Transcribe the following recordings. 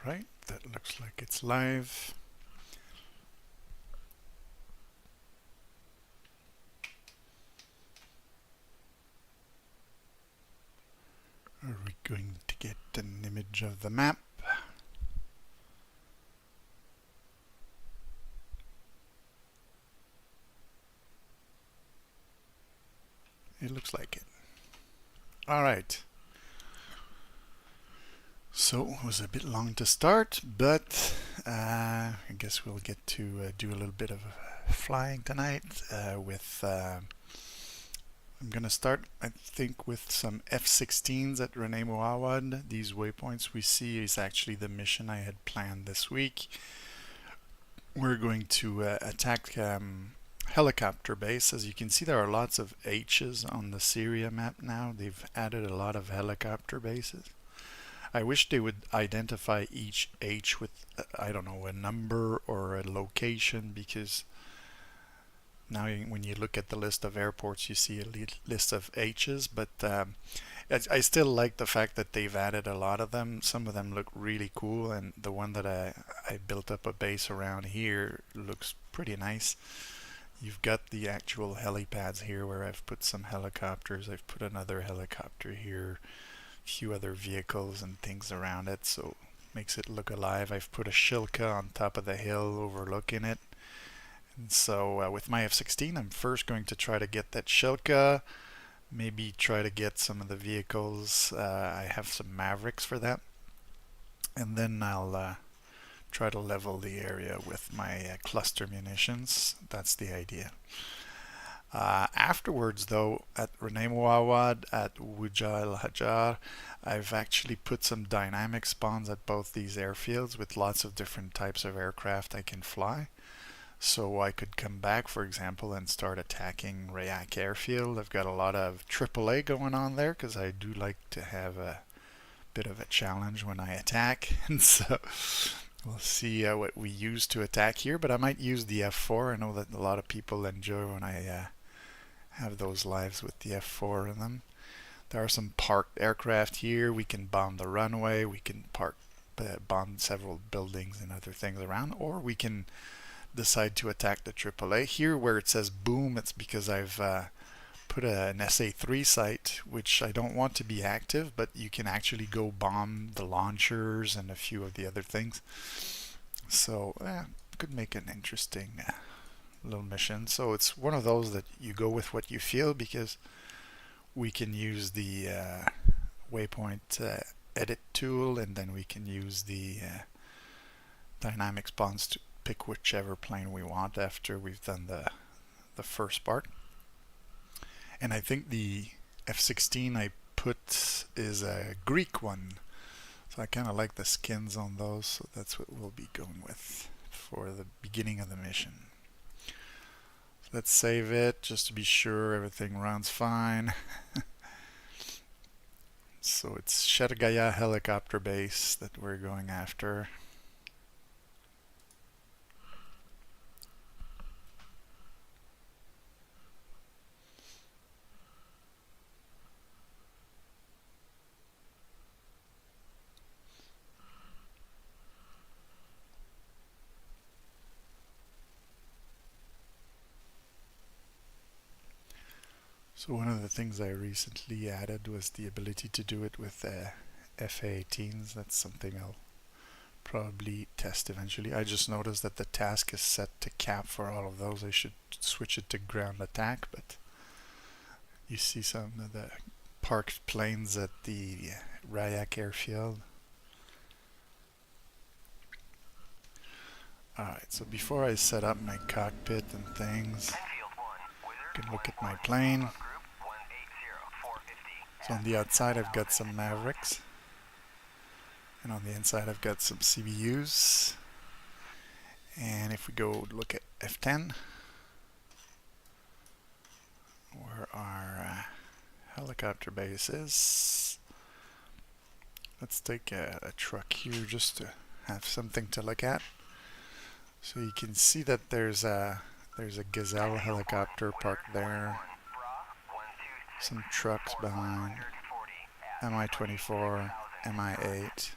Right, that looks like it's live. Are we going to get an image of the map? It looks like it. All right. So it was a bit long to start, but I guess we'll get to do a little bit of flying tonight I'm going to start, I think, with some F-16s at Rayak. These waypoints we see is actually the mission I had planned this week. We're going to attack helicopter base. As you can see, there are lots of H's on the Syria map now. They've added a lot of helicopter bases. I wish they would identify each H with, I don't know, a number or a location, because now when you look at the list of airports, you see a list of H's, but I still like the fact that they've added a lot of them. Some of them look really cool, and the one that I built up a base around here looks pretty nice. You've got the actual helipads here where I've put some helicopters. I've put another helicopter here, a few other vehicles and things around it, so it makes it look alive. I've put a Shilka on top of the hill overlooking it. And so with my F-16, I'm first going to try to get that Shilka, maybe try to get some of the vehicles. I have some Mavericks for that. And then I'll try to level the area with my cluster munitions. That's the idea. Afterwards, though, at Rayak, at Wujal Hajar, I've actually put some dynamic spawns at both these airfields with lots of different types of aircraft I can fly. So I could come back, for example, and start attacking Rayak Airfield. I've got a lot of AAA going on there because I do like to have a bit of a challenge when I attack. And so we'll see what we use to attack here, but I might use the F4. I know that a lot of people enjoy when I have those lives with the F4 in them. There are some parked aircraft here. We can bomb the runway. We can bomb several buildings and other things around, or we can decide to attack the AAA. Here where it says boom, it's because I've put an SA-3 site, which I don't want to be active, but you can actually go bomb the launchers and a few of the other things. So could make an interesting little mission. So it's one of those that you go with what you feel, because we can use the waypoint edit tool, and then we can use the dynamic spawns to pick whichever plane we want after we've done the first part. And I think the F-16 I put is a Greek one, so I kind of like the skins on those, so that's what we'll be going with for the beginning of the mission. So let's save it just to be sure everything runs fine. So it's Shergaya helicopter base that we're going after. So one of the things I recently added was the ability to do it with FA-18s. That's something I'll probably test eventually. I just noticed that the task is set to cap for all of those. I should switch it to ground attack, but you see some of the parked planes at the Rayak Airfield. Alright, so before I set up my cockpit and things, you can look at my plane. So on the outside I've got some Mavericks, and on the inside I've got some CBUs. And if we go look at F10, where our helicopter base is, let's take a truck here just to have something to look at. So you can see that there's a Gazelle helicopter parked there, some trucks behind, Mi-24, Mi-8.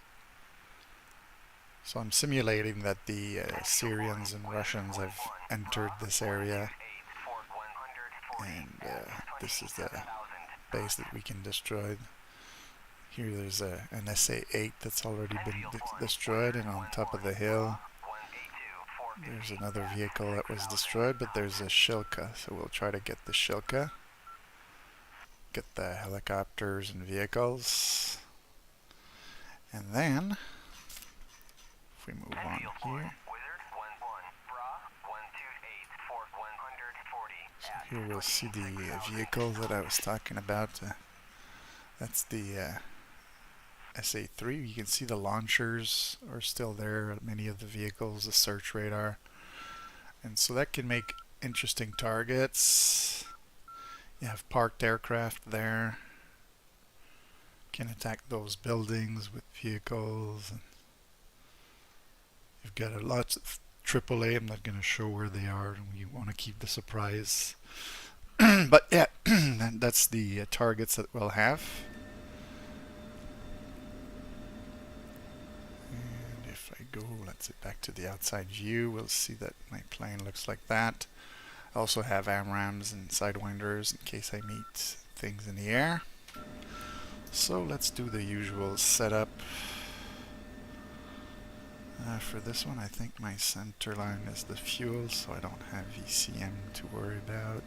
So I'm simulating that the Syrians and Russians have entered this area, and this is the base that we can destroy. Here there's an SA-8 that's already been destroyed, and on top of the hill there's another vehicle that was destroyed, but there's a Shilka, so we'll try to get the Shilka, get the helicopters and vehicles, and then if we move on here, so here we'll see the vehicles that I was talking about. That's the SA-3. You can see the launchers are still there, many of the vehicles, the search radar, and so that can make interesting targets. You have parked aircraft there, can attack those buildings with vehicles, and you've got lots of AAA. I'm not going to show where they are, and we want to keep the surprise. But yeah, that's the targets that we'll have. And if I go, let's say, back to the outside view, we'll see that my plane looks like that. I also have AMRAAMs and Sidewinders in case I meet things in the air. So let's do the usual setup. For this one, I think my center line is the fuel, so I don't have VCM to worry about.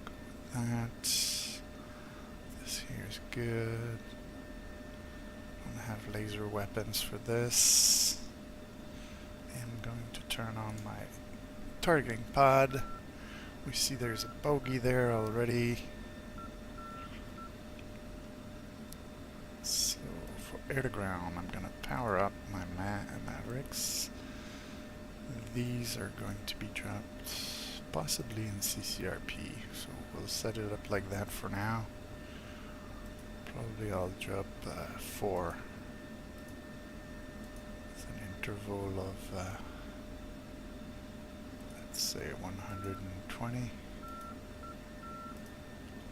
Go with that. This here is good. Don't have laser weapons for this. I'm going to turn on my targeting pod. We see there's a bogey there already. So for air to ground, I'm going to power up my Mavericks. These are going to be dropped possibly in CCRP, so we'll set it up like that for now. Probably I'll drop 4. It's an interval of let's say 120.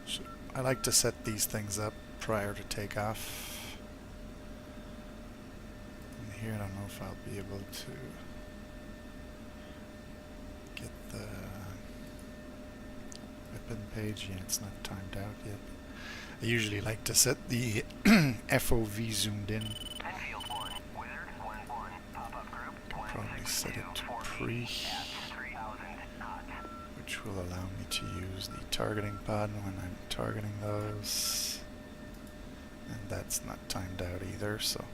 So I like to set these things up prior to takeoff. And here I don't know if I'll be able to get the weapon page. Yeah, it's not timed out yet. I usually like to set the FOV zoomed in. Probably set it to pre, which will allow me to use the targeting pod when I'm targeting those. And that's not timed out either, so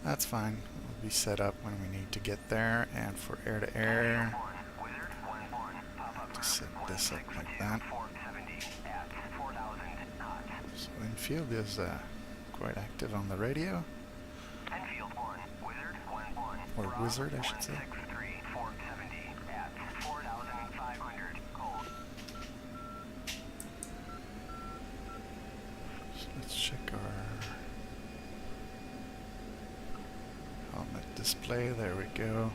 that's fine. It'll be set up when we need to get there. And for air-to-air, to set this up like that. So infield is quite active on the radio. Or Wizard, I should say. So let's check our helmet display. There we go.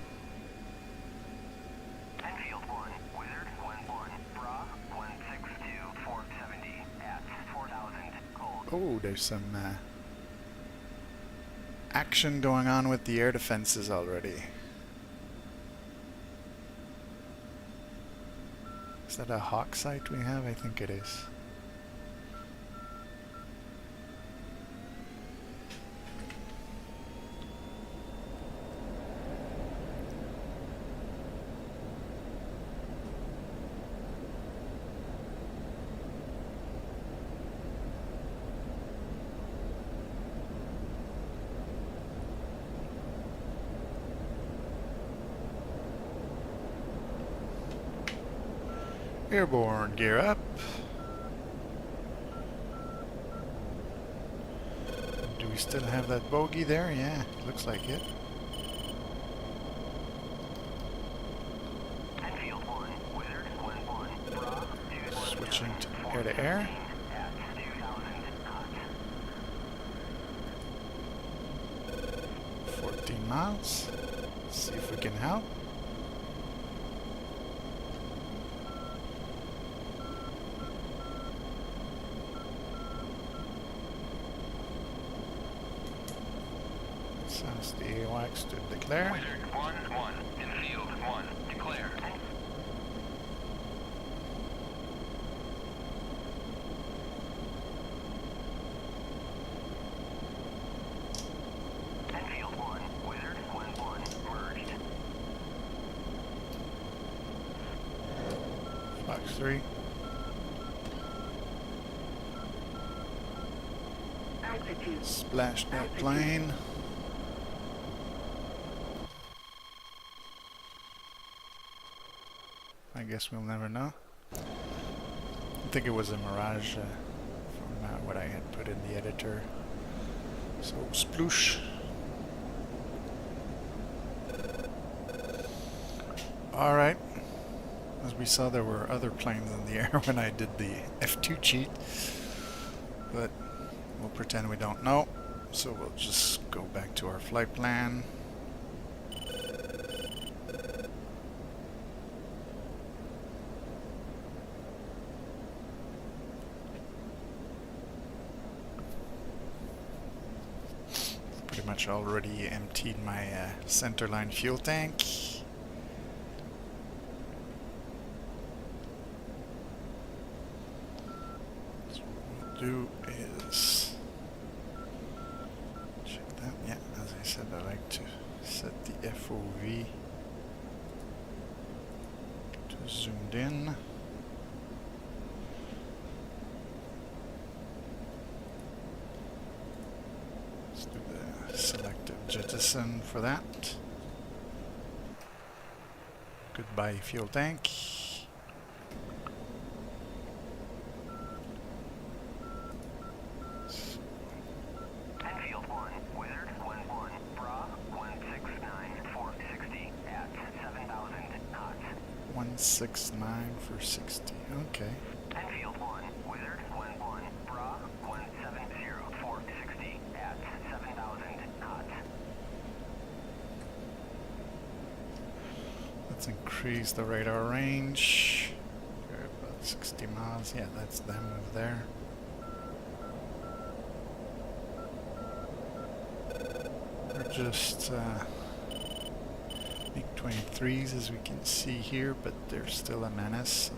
Oh, there's some action going on with the air defenses already. Is that a Hawk site we have? I think it is. Airborne, gear up. Do we still have that bogey there? Yeah, looks like it. Switching to air-to-air. -14 miles. See if we can help. Since the AWACS to declare. Wizard 1-1, in field 1, declare. Enfield 1, Wizard 1-1, merged. Fox 3. Splash that plane. I guess we'll never know. I think it was a mirage from what I had put in the editor. So sploosh. Alright. As we saw, there were other planes in the air when I did the F2 cheat. But we'll pretend we don't know. So we'll just go back to our flight plan. Pretty much already emptied my centerline fuel tank. So what we'll do is check that. Yeah, as I said, I like to set the FOV to zoomed in. Let's do the selective jettison for that. Goodbye fuel tank. Enfield 1, Wizard 1-1, Bra 169 for 60 at 7,000 knots. 169 for 60. Okay. Enfield 1, Wizard 1-1, Bra 170 for 60 at 7,000 knots. Let's increase the radar range. We're about 60 miles. Yeah, that's them over there. We're just MiG-23s as we can see here, but they're still a menace.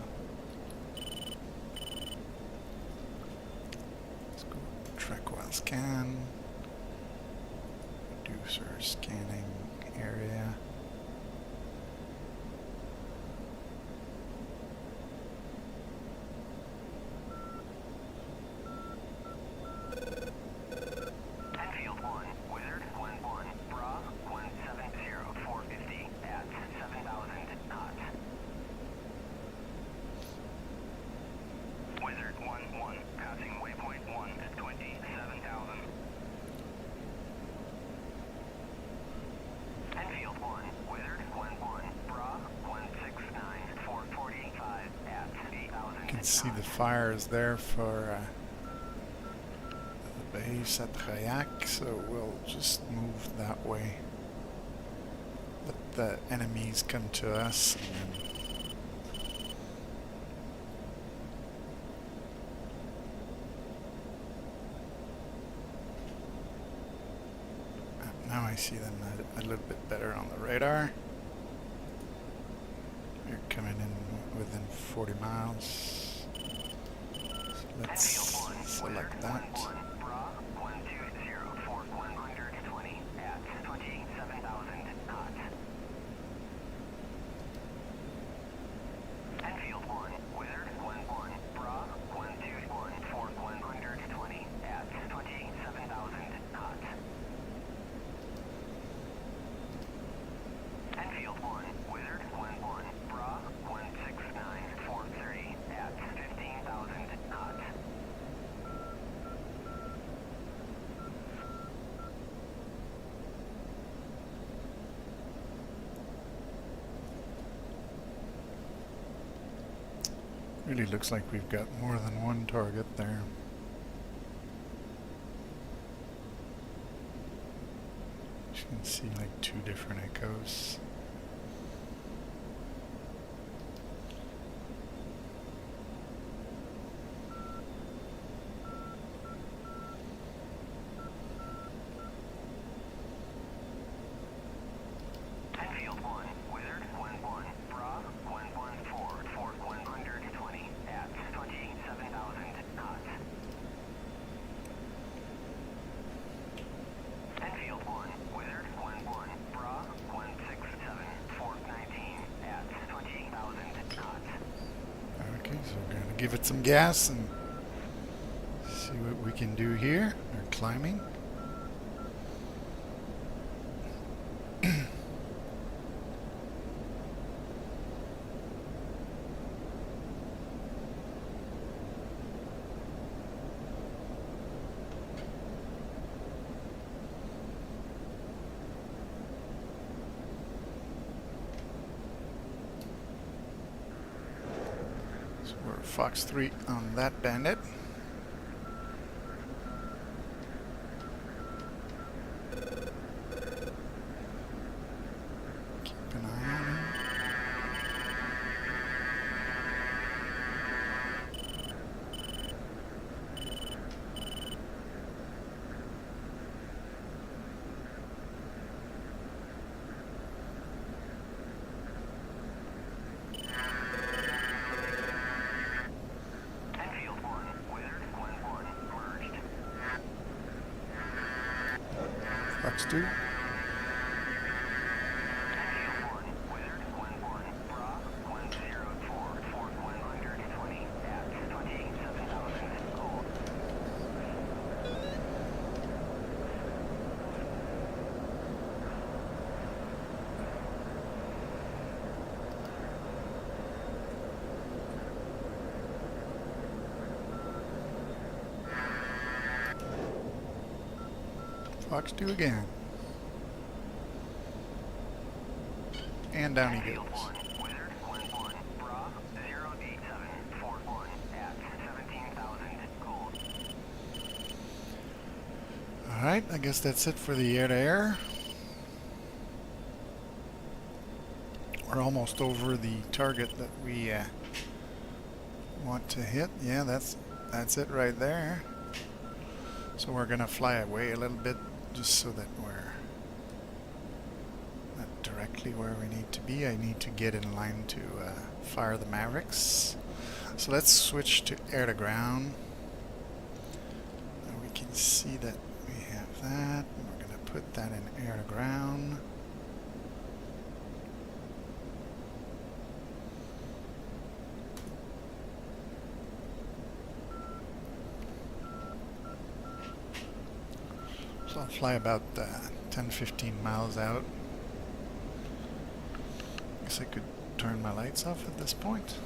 Let's go track while scan. Reduce our scanning area. Enfield 1, Wizard 1-1, Bra 170 for 50 at 7,000 knots. Wizard 1-1, passing waypoint 1 at 27,000. Enfield 1, Wizard 1-1, Bra 169 for 45 at 8,000. You can see the fires there for the base at Rayak, so we'll just move that way. Let the enemies come to us, and then now I see them a little bit better on the radar. They're coming in within 40 miles. So let's select that. Bra 120 for 120 at 27,000 knots. Enfield 1, Wizard 1-1, Bra 121 for 120 at 27,000 knots. Enfield 1, Wizard 1-1, Bra 169 for 30 at 15,000 knots. Really looks like we've got more than one target there. You can see like 2 different echoes. we're going to give it some gas and see what we can do here. We're climbing. So we're Fox 3 on that bandit. Keep an eye on him. Enfield 1, Wizard 1-1, merged. Fox 2. Enfield 1, Wizard 1-1, Bra 104, Fort 120 at 27,000, gold. Fox 2 again. And down he Enfield goes. 1, Wizard 1-1, Bra 087, Fort 1 at 17,000, gold. Alright, I guess that's it for the air-to-air. We're almost over the target that we want to hit. Yeah, that's it right there. So we're gonna fly away a little bit just so that we're not directly where we need to be. I need to get in line to fire the Mavericks. So let's switch to air-to-ground. We can see that we have that. And we're gonna put that in air-to-ground. So I'll fly about 10-15 miles out. Guess I could turn my lights off at this point.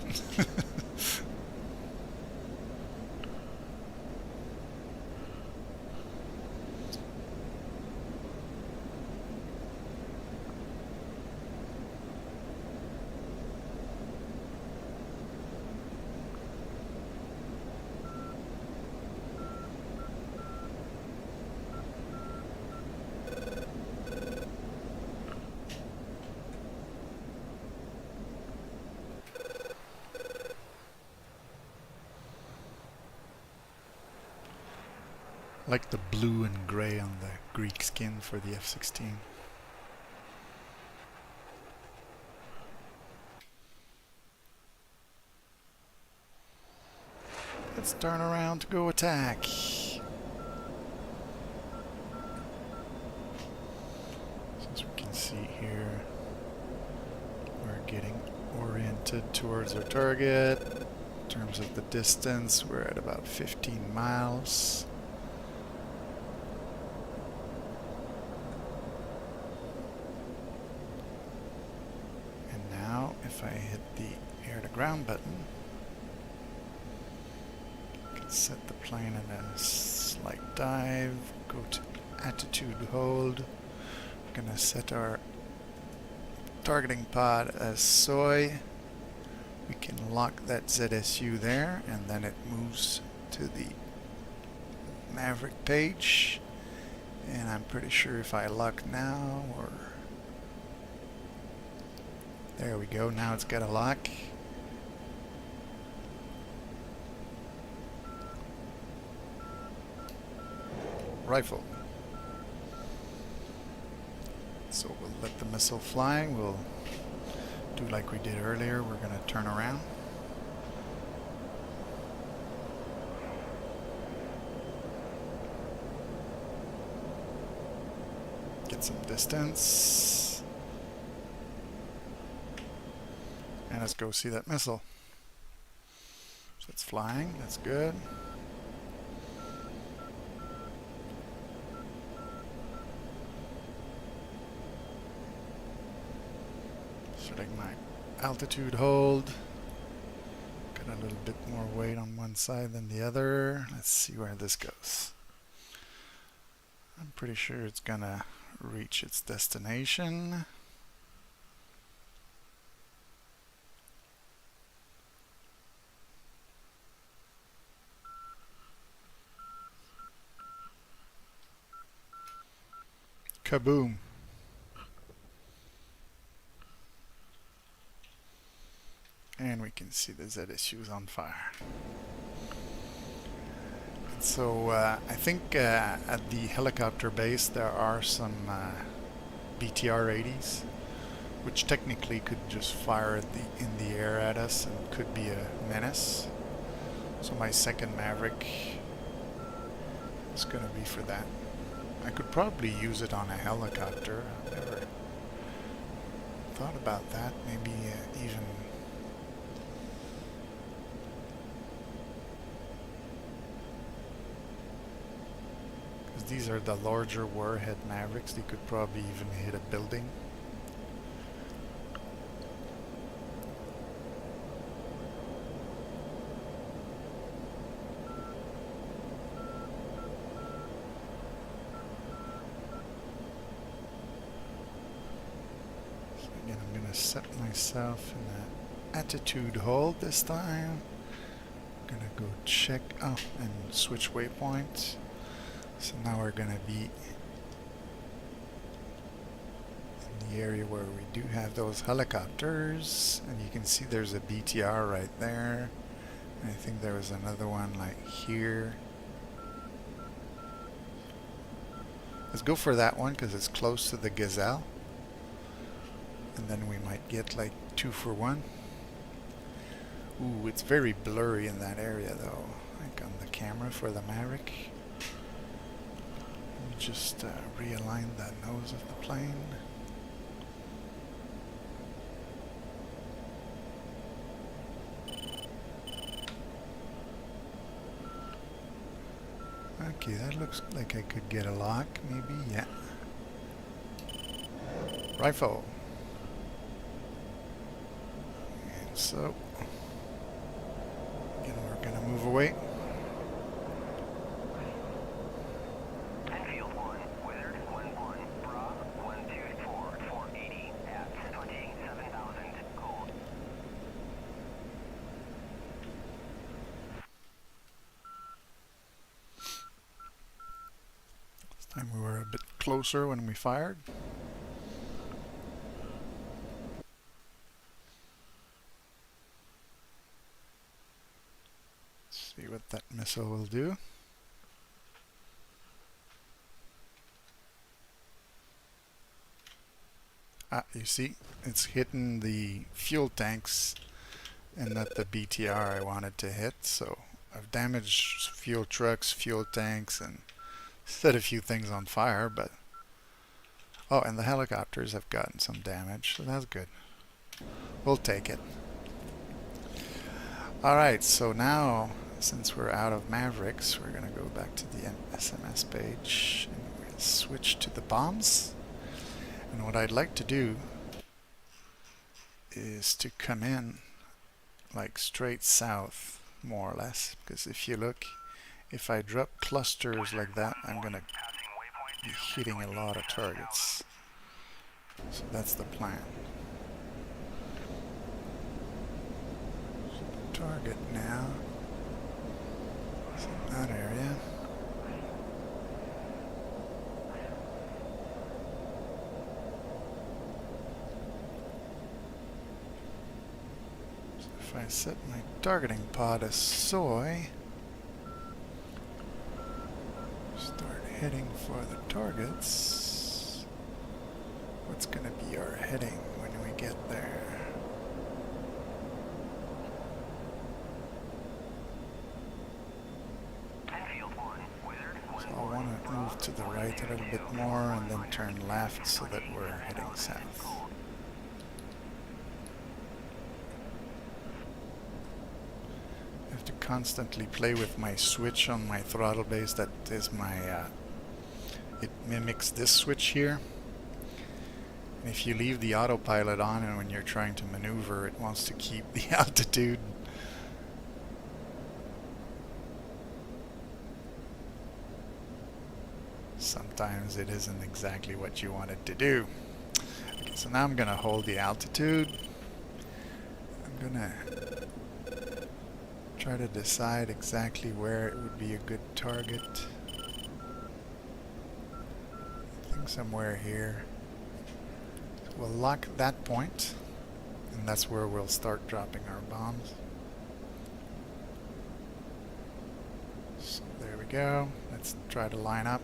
Like the blue and gray on the Greek skin for the F-16. Let's turn around to go attack. So as we can see here, we're getting oriented towards our target. In terms of the distance, we're at about 15 miles. If I hit the air-to-ground button, I can set the plane in a slight dive, go to attitude hold. We're going to set our targeting pod as soy. We can lock that ZSU there, and then it moves to the Maverick page. And I'm pretty sure if I lock now, or there we go, now it's got a lock. Rifle. So we'll let the missile fly. We'll do like we did earlier. We're going to turn around. Get some distance. And let's go see that missile. it's flying. That's good. Starting my altitude hold. Got a little bit more weight on one side than the other. Let's see where this goes. I'm pretty sure it's gonna reach its destination. Kaboom. And we can see the ZSU is on fire. And so I think at the helicopter base there are some BTR-80s, which technically could just fire in the air at us and could be a menace. So my second Maverick is going to be for that. I could probably use it on a helicopter. I've never thought about that. Maybe even... because these are the larger warhead Mavericks, they could probably even hit a building. Again, I'm going to set myself in that attitude hold this time. I'm going to go check, and switch waypoint. So now we're going to be in the area where we do have those helicopters. And you can see there's a BTR right there. And I think there was another one like here. Let's go for that one because it's close to the Gazelle. And then we might get like 2 for 1. Ooh, it's very blurry in that area though, like on the camera for the Maverick. Let me just realign the nose of the plane. Okay, that looks like I could get a lock, maybe, yeah. Rifle. And so, again, we're going to move away. Enfield 1, Wizard 1-1, Bra 124, 480 at 27,000, cold. This time we were a bit closer when we fired. See what that missile will do. Ah, you see, it's hitting the fuel tanks and not the BTR I wanted to hit. So I've damaged fuel trucks, fuel tanks, and set a few things on fire, but... oh, and the helicopters have gotten some damage, so that's good. We'll take it. Alright, so now, since we're out of Mavericks, we're going to go back to the SMS page and we'll switch to the bombs. And what I'd like to do is to come in like straight south, more or less, because if you look, if I drop clusters like that, I'm going to be hitting a lot of targets. So that's the plan. So target now is in that area. So if I set my targeting pod as soy, start heading for the targets. What's going to be our heading when we get there? So I want to move to the right a little bit more and then turn left so that we're heading south. I have to constantly play with my switch on my throttle base. That is my, it mimics this switch here. And if you leave the autopilot on and when you're trying to maneuver, it wants to keep the altitude. Sometimes it isn't exactly what you want it to do. Okay, so now I'm going to hold the altitude. I'm going to try to decide exactly where it would be a good target. I think somewhere here. So we'll lock that point, and that's where we'll start dropping our bombs. So there we go. Let's try to line up.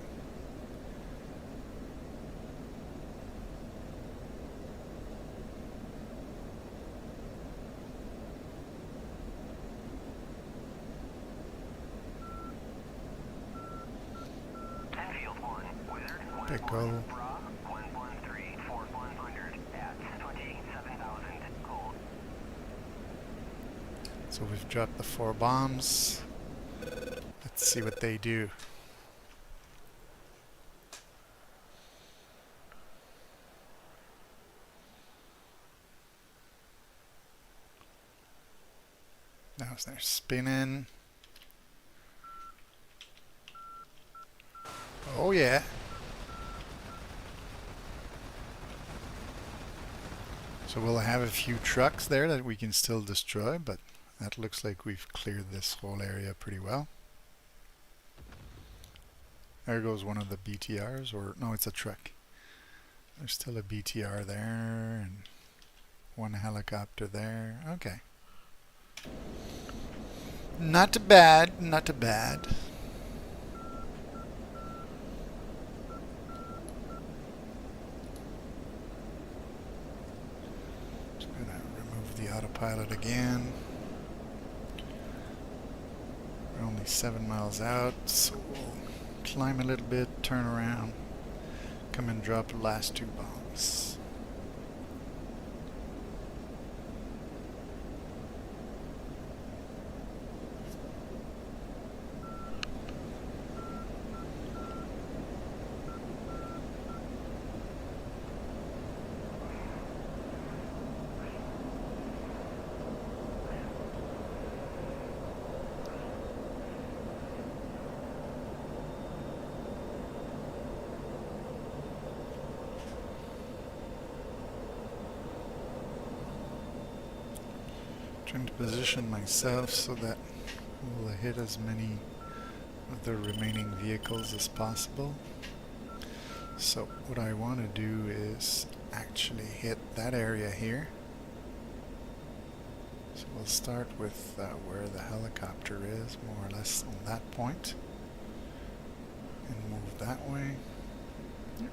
Big goal. So we've dropped the 4 bombs. Let's see what they do. Now they're spinning. Oh yeah. So we'll have a few trucks there that we can still destroy, but that looks like we've cleared this whole area pretty well. There goes one of the BTRs, or no, it's a truck. There's still a BTR there, and one helicopter there. Okay. Not too bad, not too bad. Just gonna remove the autopilot again. We're only 7 miles out, so we'll climb a little bit, turn around, come and drop the last 2 bombs. Trying to position myself so that we'll hit as many of the remaining vehicles as possible. So what I want to do is actually hit that area here. So we'll start with where the helicopter is, more or less on that point, and move that way. Yep.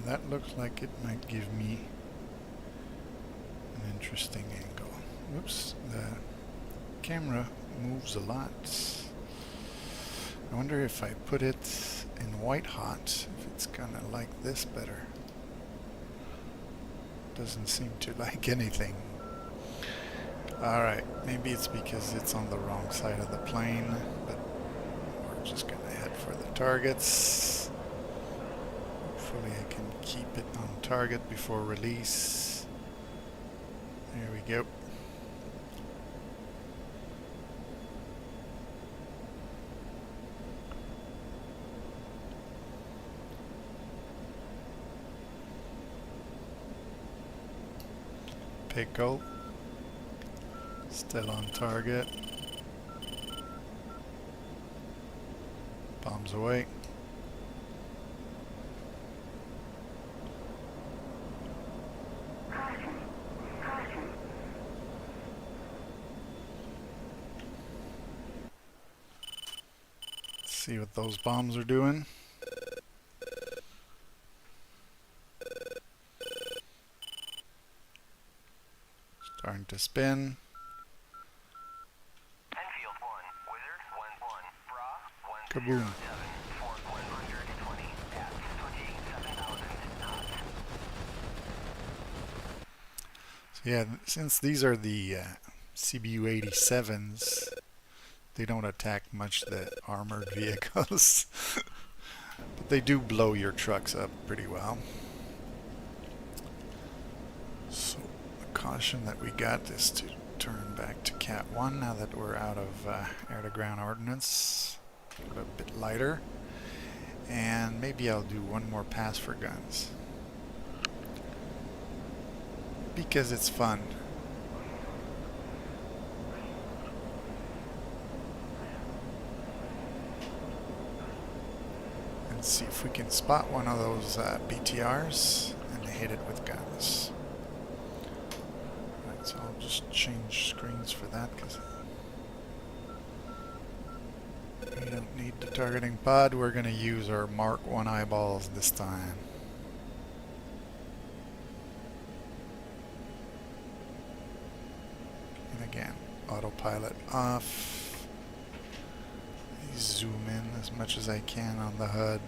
That looks like it might give me an interesting angle. Whoops, the camera moves a lot. I wonder if I put it in white hot, if it's gonna like this better. Doesn't seem to like anything. Alright, maybe it's because it's on the wrong side of the plane, but we're just gonna head for the targets. Hopefully I can keep it on target before release. There we go. Pickle. Still on target. Bombs away. See what those bombs are doing. Starting to spin. Enfield 1, Wizard 1-1, Bra 107, Kaboom. Fort 120 at 27,000 knots. So yeah, since these are the CBU-87s, they don't attack much the armored vehicles. But they do blow your trucks up pretty well. So the caution that we got is to turn back to Cat 1 now that we're out of air-to-ground ordnance. A bit lighter. And maybe I'll do one more pass for guns. Because it's fun. And see if we can spot one of those BTRs and hit it with guns. Right, so I'll just change screens for that because we don't need the targeting pod. We're going to use our Mark 1 eyeballs this time. And again, autopilot off. Zoom in as much as I can on the HUD.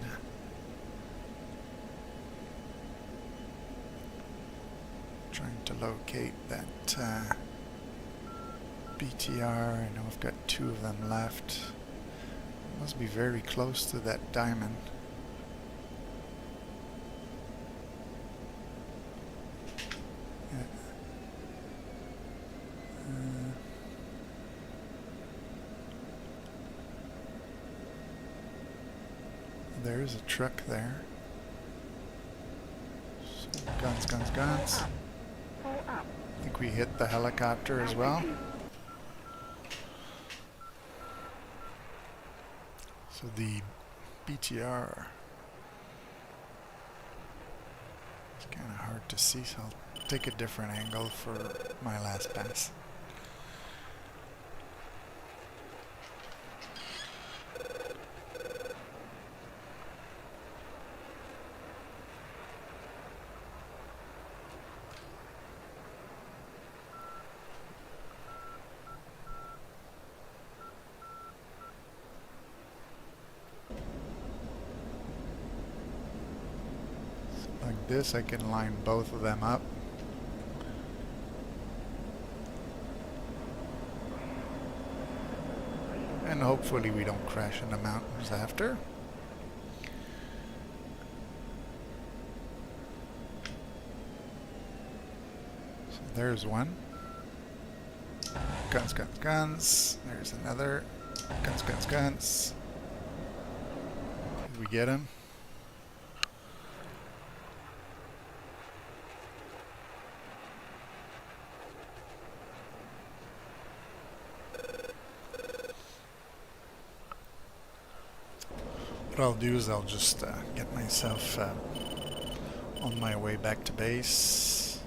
Trying to locate that BTR. I know I've got 2 of them left. Must be very close to that diamond. Yeah. There's a truck there. So guns, guns, guns. I think we hit the helicopter as well. So the BTR, it's kind of hard to see, so I'll take a different angle for my last pass. Like this, I can line both of them up. And hopefully we don't crash in the mountains after. So there's one. Guns, guns, guns. There's another. Guns, guns, guns. Did we get him? What I'll do is I'll just get myself on my way back to base,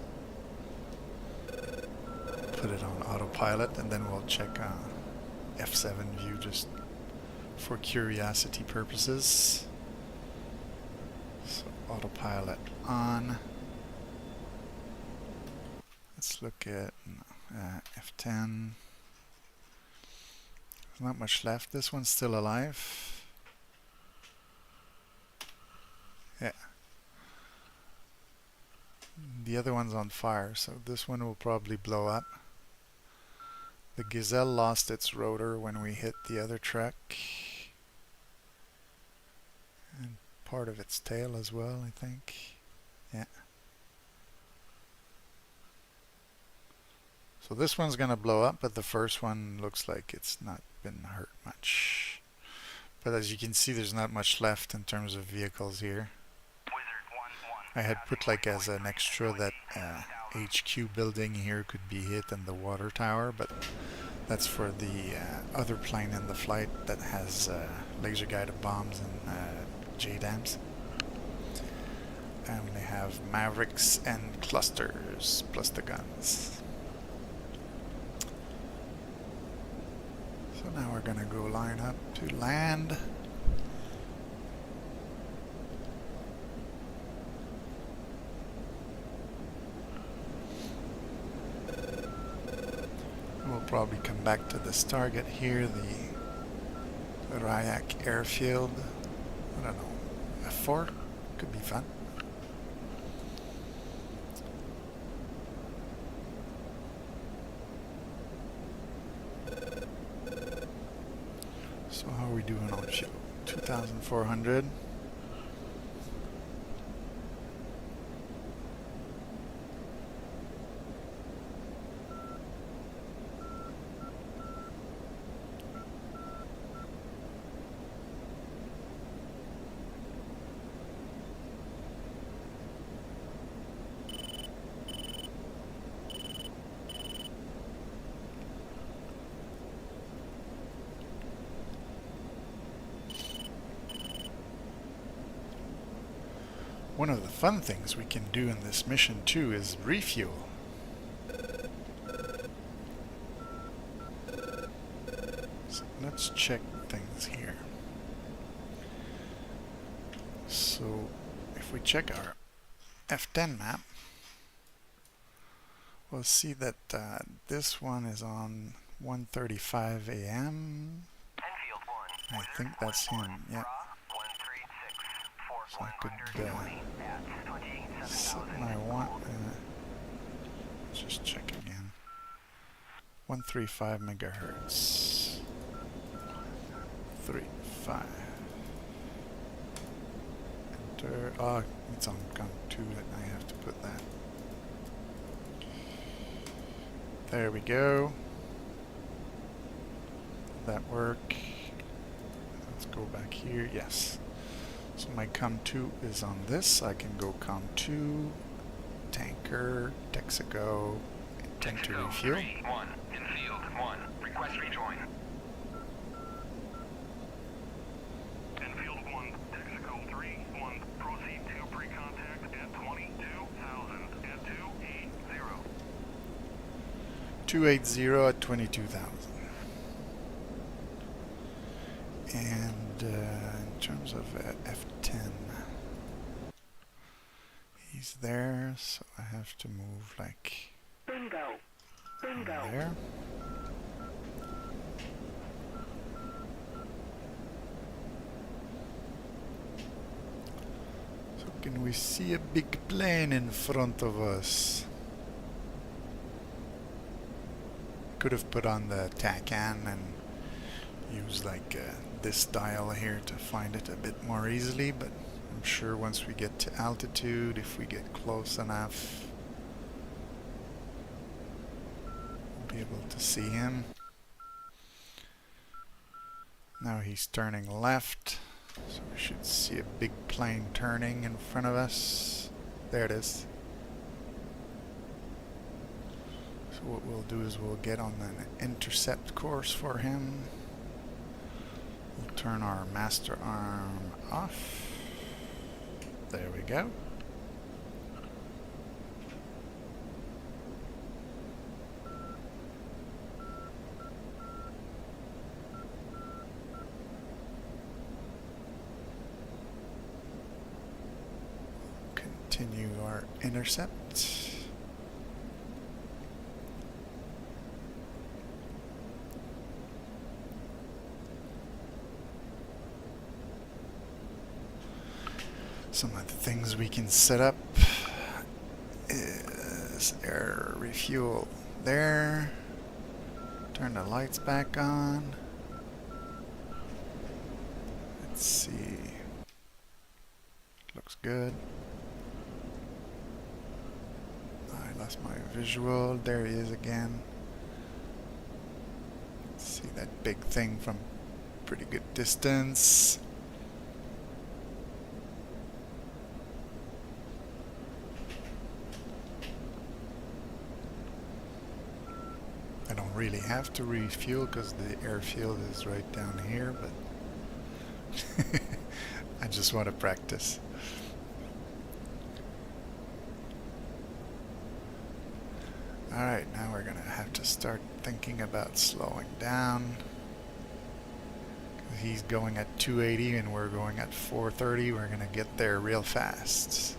put it on autopilot, and then we'll check F7 view just for curiosity purposes. So autopilot on. Let's look at F10. There's not much left. This one's still alive. Yeah. The other one's on fire, so this one will probably blow up. The Gazelle lost its rotor when we hit the other truck. And part of its tail as well, I think. Yeah. So this one's going to blow up, but the first one looks like it's not been hurt much. But as you can see, there's not much left in terms of vehicles here. I had put like as an extra that HQ building here could be hit and the water tower, but that's for the other plane in the flight that has laser guided bombs and JDAMs. I only have Mavericks and clusters plus the guns. So now we're gonna go line up to land. probably come back to this target here, the Rayak Airfield. I don't know, F4 could be fun. So how are we doing on fuel? 2,400. One of the fun things we can do in this mission too is refuel. So let's check things here. So if we check our F10 map, we'll see that this one is on 1:35 a.m. I think that's him, yeah. So I could something I want. Let's just check again. 135 megahertz. 35. Enter. Oh, it's on gun 2 that I have to put that. There we go. Did that work? Let's go back here. Yes. So my COM2 is on this. I can go COM2, tanker, Texaco, intend to refuel. 1, in field 1, request rejoin. In field 1, Texaco 3, 1, proceed to pre-contact at 22,000 at 280. 280 at 22,000. And in terms of F10, he's there, so I have to move like there. So can we see a big plane in front of us? Could have put on the TACAN and use like this dial here to find it a bit more easily, but I'm sure once we get to altitude, if we get close enough, we'll be able to see him. Now he's turning left, so we should see a big plane turning in front of us. There it is. So what we'll do is we'll get on an intercept course for him. We'll turn our master arm off. There we go. Continue our intercept. Some of the things we can set up is air refuel there. Turn the lights back on. Let's see. Looks good. I lost my visual. There he is again. See that big thing from pretty good distance. I don't really have to refuel because the airfield is right down here, but I just want to practice. Alright, now we're going to have to start thinking about slowing down. He's going at 280 and we're going at 430. We're going to get there real fast.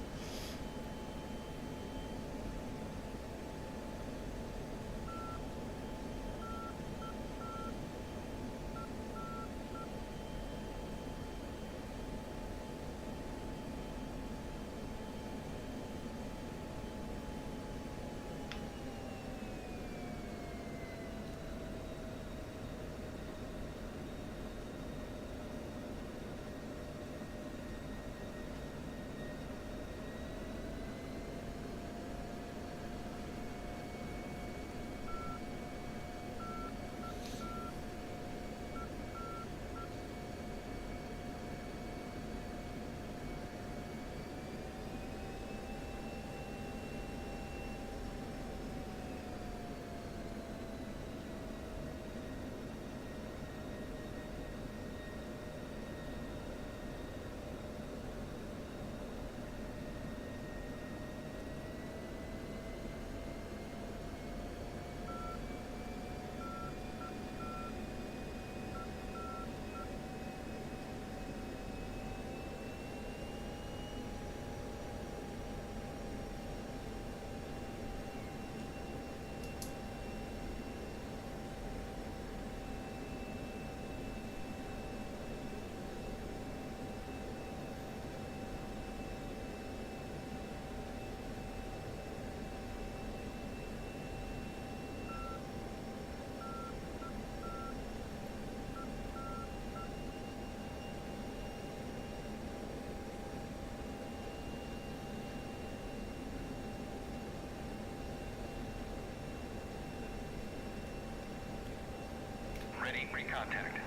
ready. Recontact.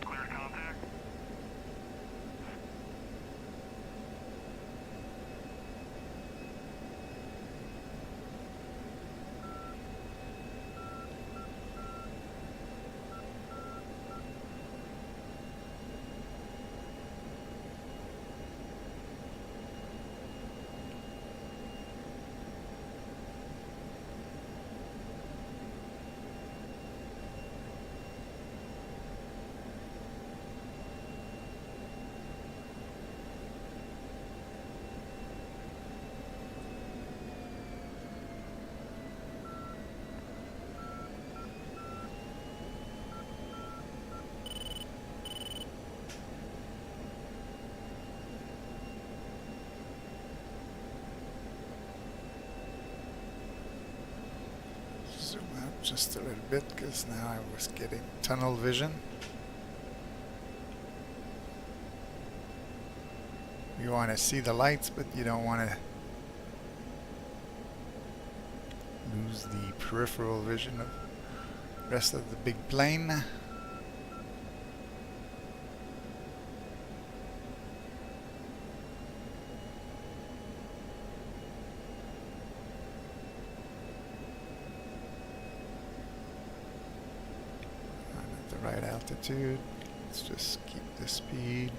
Clear contact. Zoom out just a little bit because now I was getting tunnel vision. You want to see the lights, but you don't want to lose the peripheral vision of the rest of the big plane. At the right altitude, let's just keep the speed.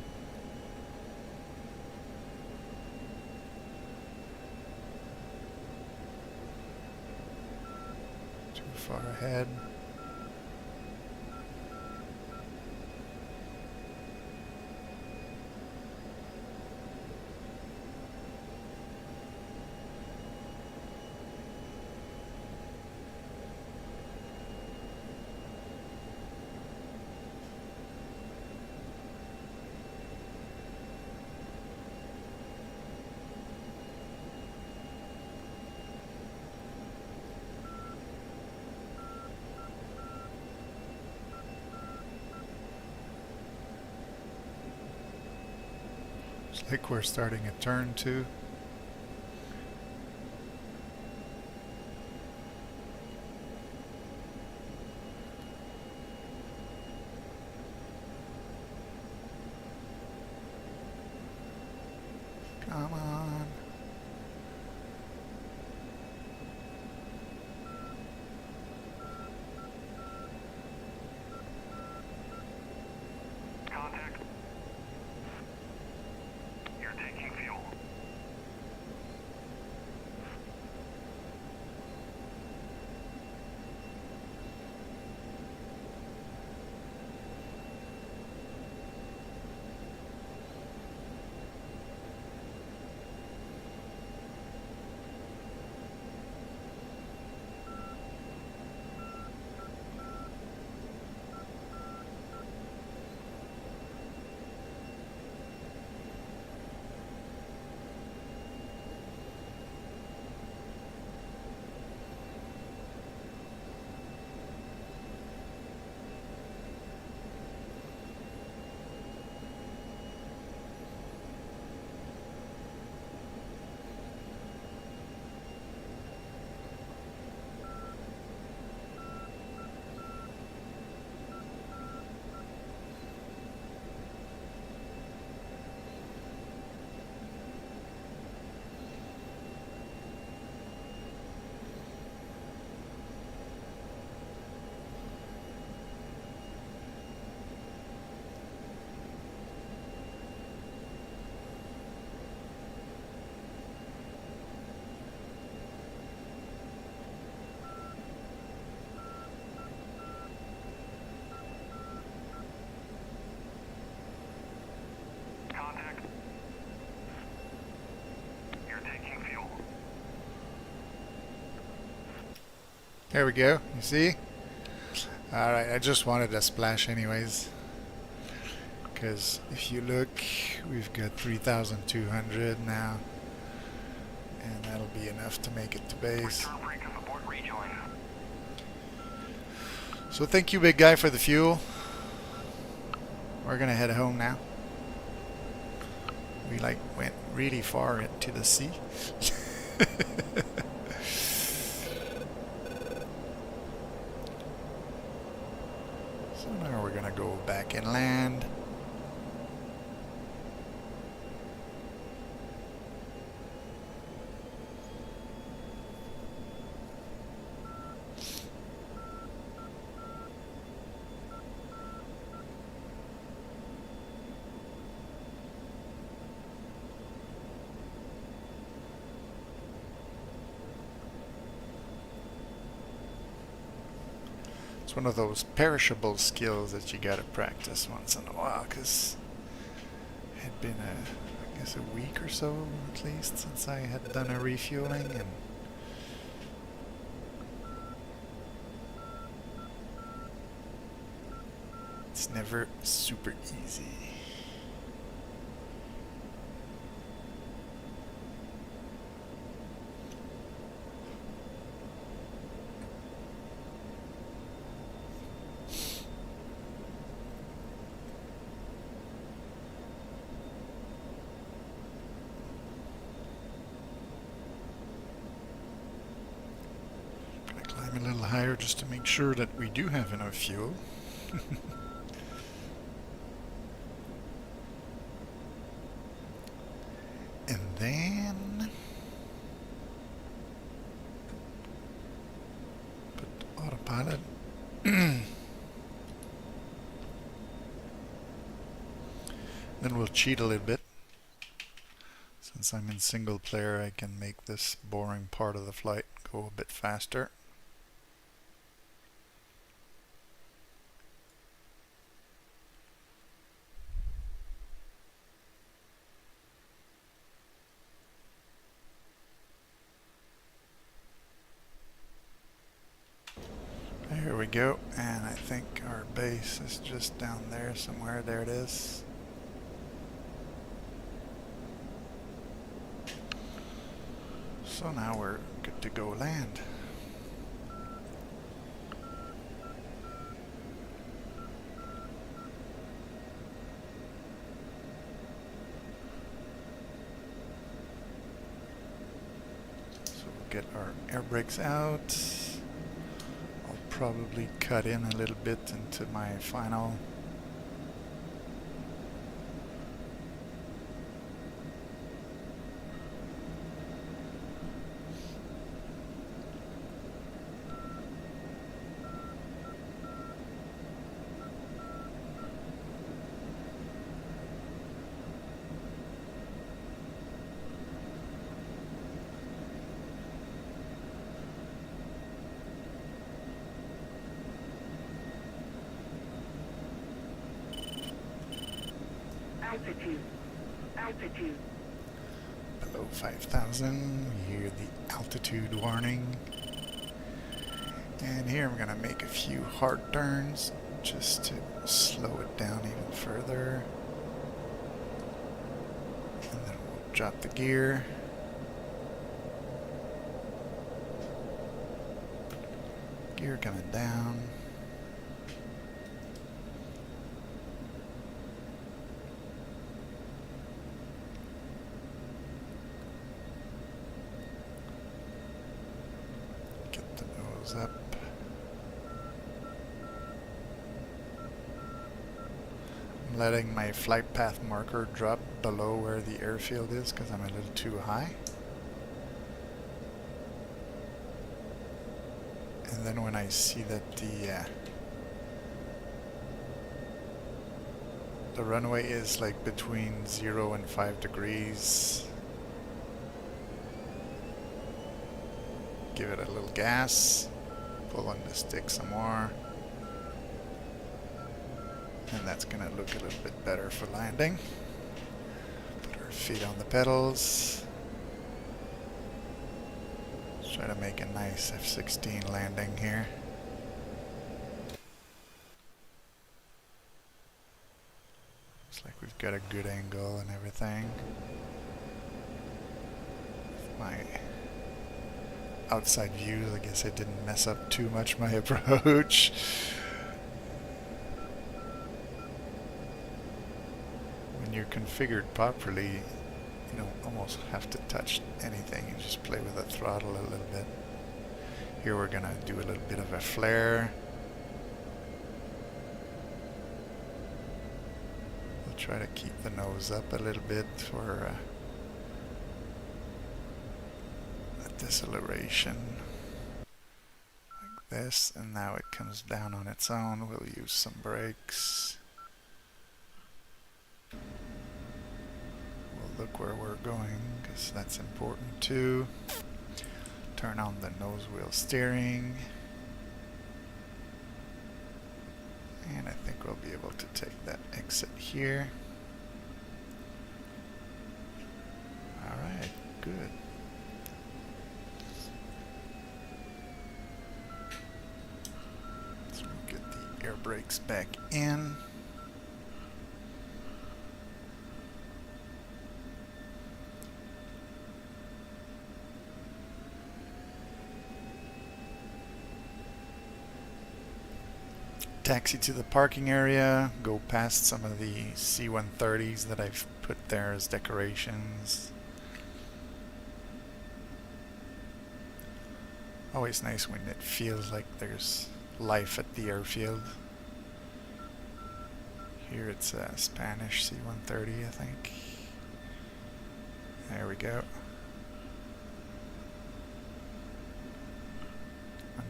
Too far ahead. Looks like we're starting a turn too. Come on. Contact. You're taking fuel. Contact. You're taking fuel. There we go. You see? Alright, I just wanted a splash anyways. Because if you look, we've got 3,200 now. And that'll be enough to make it to base. Return free to support rejoin. So thank you, big guy, for the fuel. We're gonna head home now. We went really far into the sea. back inland. It's one of those perishable skills that you gotta practice once in a while, because it had been I guess a week or so at least since I had done a refueling, and it's never super easy. A little higher just to make sure that we do have enough fuel. And then put autopilot. Then we'll cheat a little bit. Since I'm in single player, I can make this boring part of the flight go a bit faster. Here we go, and I think our base is just down there somewhere. There it is. So now we're good to go land. So we'll get our air brakes out. Probably cut in a little bit into my final. Altitude. Below 5,000, we hear the altitude warning. And here I'm going to make a few hard turns just to slow it down even further. And then we'll drop the gear. Gear coming down. Up. I'm letting my flight path marker drop below where the airfield is because I'm a little too high. And then when I see that the runway is like between 0 and 5 degrees, give it a little gas. Pull on the stick some more, and that's going to look a little bit better for landing. Put our feet on the pedals. Let's try to make a nice F-16 landing here. Looks like we've got a good angle and everything. My outside views, I guess I didn't mess up too much my approach. When you're configured properly, you don't almost have to touch anything. You just play with the throttle a little bit. Here we're gonna do a little bit of a flare. try to keep the nose up a little bit for a deceleration like this, and now it comes down on its own. We'll use some brakes. We'll look where we're going because that's important too. Turn on the nose wheel steering. And I think we'll be able to take that exit here. Alright, good. So we'll get the air brakes back in. Taxi to the parking area, go past some of the C-130s that I've put there as decorations. Always nice when it feels like there's life at the airfield. Here it's a Spanish C-130, I think. There we go.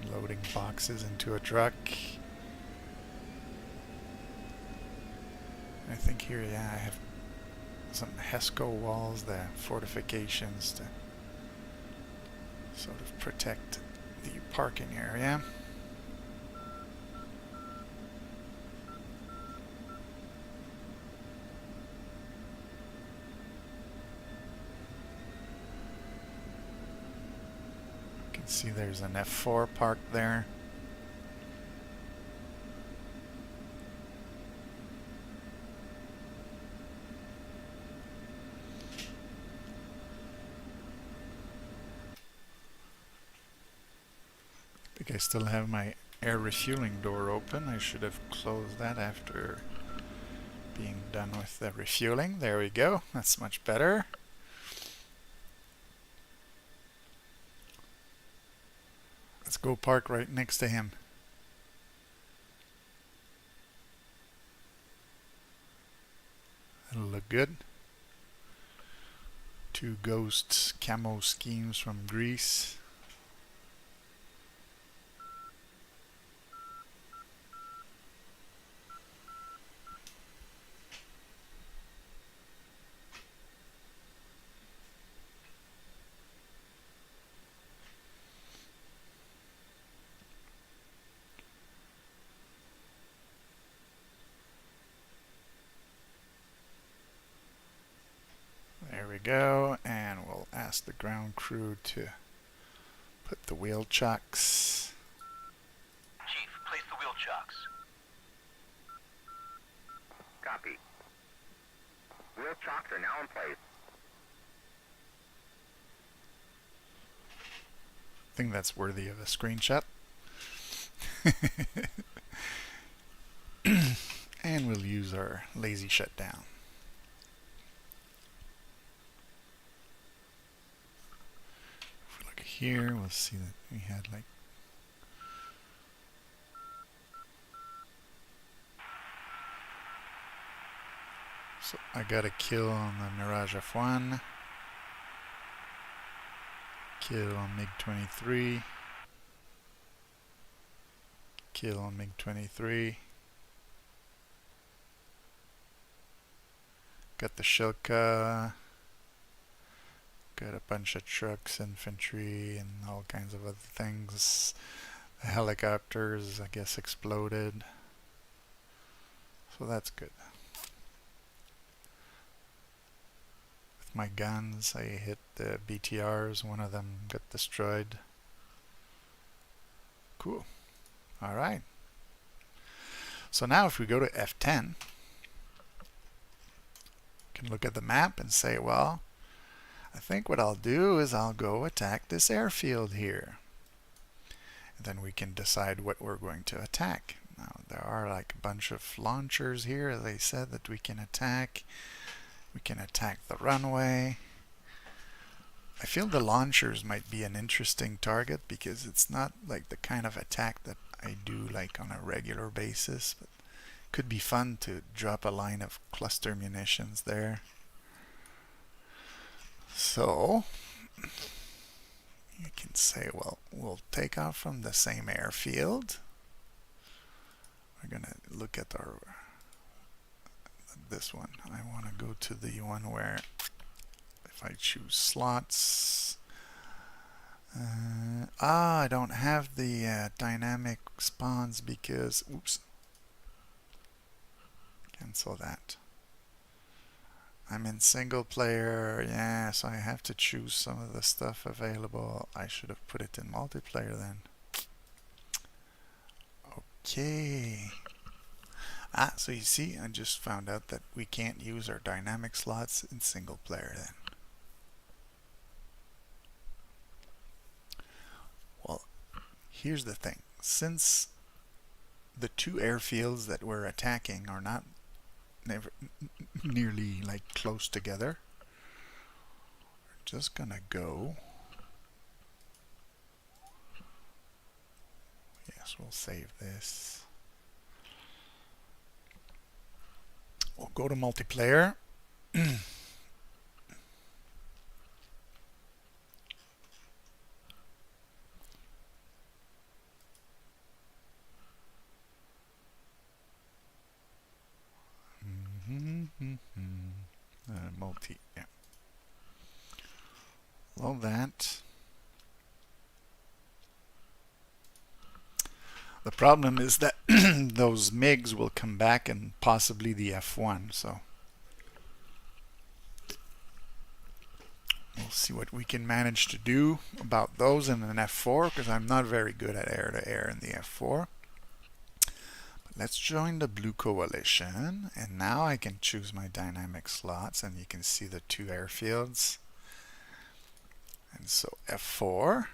Unloading boxes into a truck. I think here, yeah, I have some HESCO walls, the fortifications to sort of protect the parking area. You can see there's an F4 parked there. I think I still have my air refueling door open. I should have closed that after being done with the refueling. There we go. That's much better. Let's go park right next to him. That'll look good. Two ghost camo schemes from Greece. There we go, and we'll ask the ground crew to put the wheel chocks. Chief, place the wheel chocks. Copy. Wheel chocks are now in place. I think that's worthy of a screenshot. And we'll use our lazy shutdown. If we look here, we'll see that we had like so I got a kill on the Mirage F1, kill on MiG-23, kill on MiG-23, got the Shilka, got a bunch of trucks, infantry, and all kinds of other things. The helicopters, I guess, exploded, so that's good. My guns, I hit the BTRs, one of them got destroyed. Cool. Alright. So now if we go to F10, we can look at the map and say, well, I think what I'll do is I'll go attack this airfield here. And then we can decide what we're going to attack. Now there are like a bunch of launchers here, as I said, that we can attack. We can attack the runway. I feel the launchers might be an interesting target because it's not like the kind of attack that I do like on a regular basis, but Could be fun to drop a line of cluster munitions there. So you can say, well, we'll take off from the same airfield. We're gonna look at this one. I want to go to the one where if I choose slots, I don't have the dynamic spawns because, oops, cancel that. I'm in single player, yeah, so I have to choose some of the stuff available. I should have put it in multiplayer then. Okay. So you see, I just found out that we can't use our dynamic slots in single player then. Well, here's the thing. Since the two airfields that we're attacking are not nearly like close together, we're just gonna go. Yes, we'll save this. We'll go to multiplayer. Multi, yeah. Love that. The problem is that those MiGs will come back and possibly the F1, so we'll see what we can manage to do about those in an F4, because I'm not very good at air-to-air in the F4. But let's join the Blue Coalition, and now I can choose my dynamic slots, and you can see the two airfields. And so F4.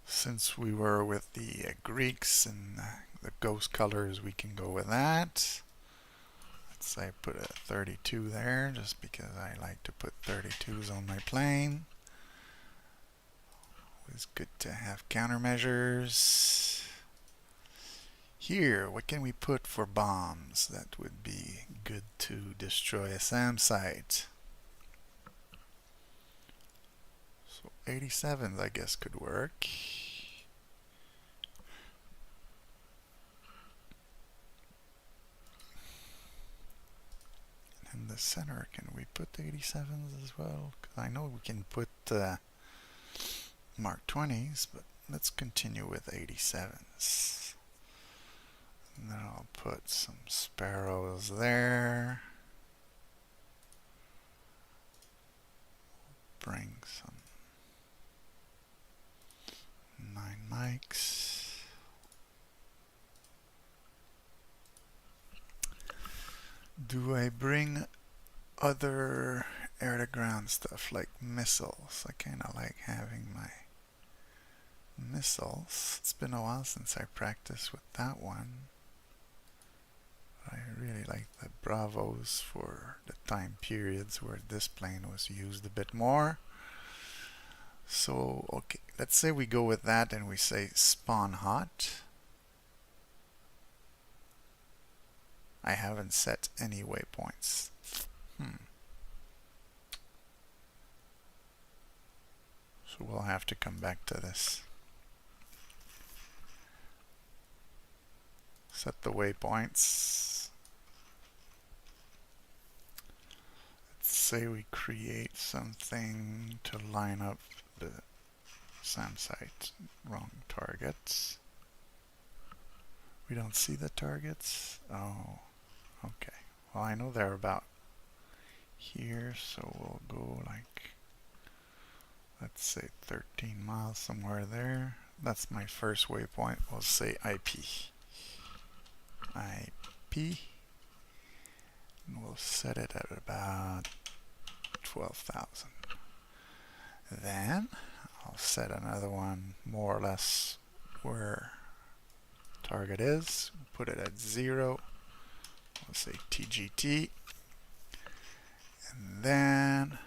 Since we were with the Greeks and the ghost colors, we can go with that. Let's say put a 32 there, just because I like to put 32s on my plane. Always good to have countermeasures. Here, what can we put for bombs that would be good to destroy a SAM site? So 87s, I guess, could work. In the center, can we put 87s as well? 'Cause I know we can put Mark 20s, but let's continue with 87s. And then I'll put some Sparrows there. Bring some 9 mics. Do I bring other air-to-ground stuff like missiles? I kind of like having my missiles. It's been a while since I practiced with that one. I really like the Bravos for the time periods where this plane was used a bit more. So, okay, let's say we go with that and we say spawn hot. I haven't set any waypoints. So we'll have to come back to this. Set the waypoints. Let's say we create something to line up the SAM site. Wrong targets. We don't see the targets? Oh, okay. Well, I know they're about here, so we'll go like, let's say 13 miles, somewhere there. That's my first waypoint. We'll say IP. IP. And we'll set it at about 12,000. Then I'll set another one more or less where target is. Put it at 0. We'll say TGT. And then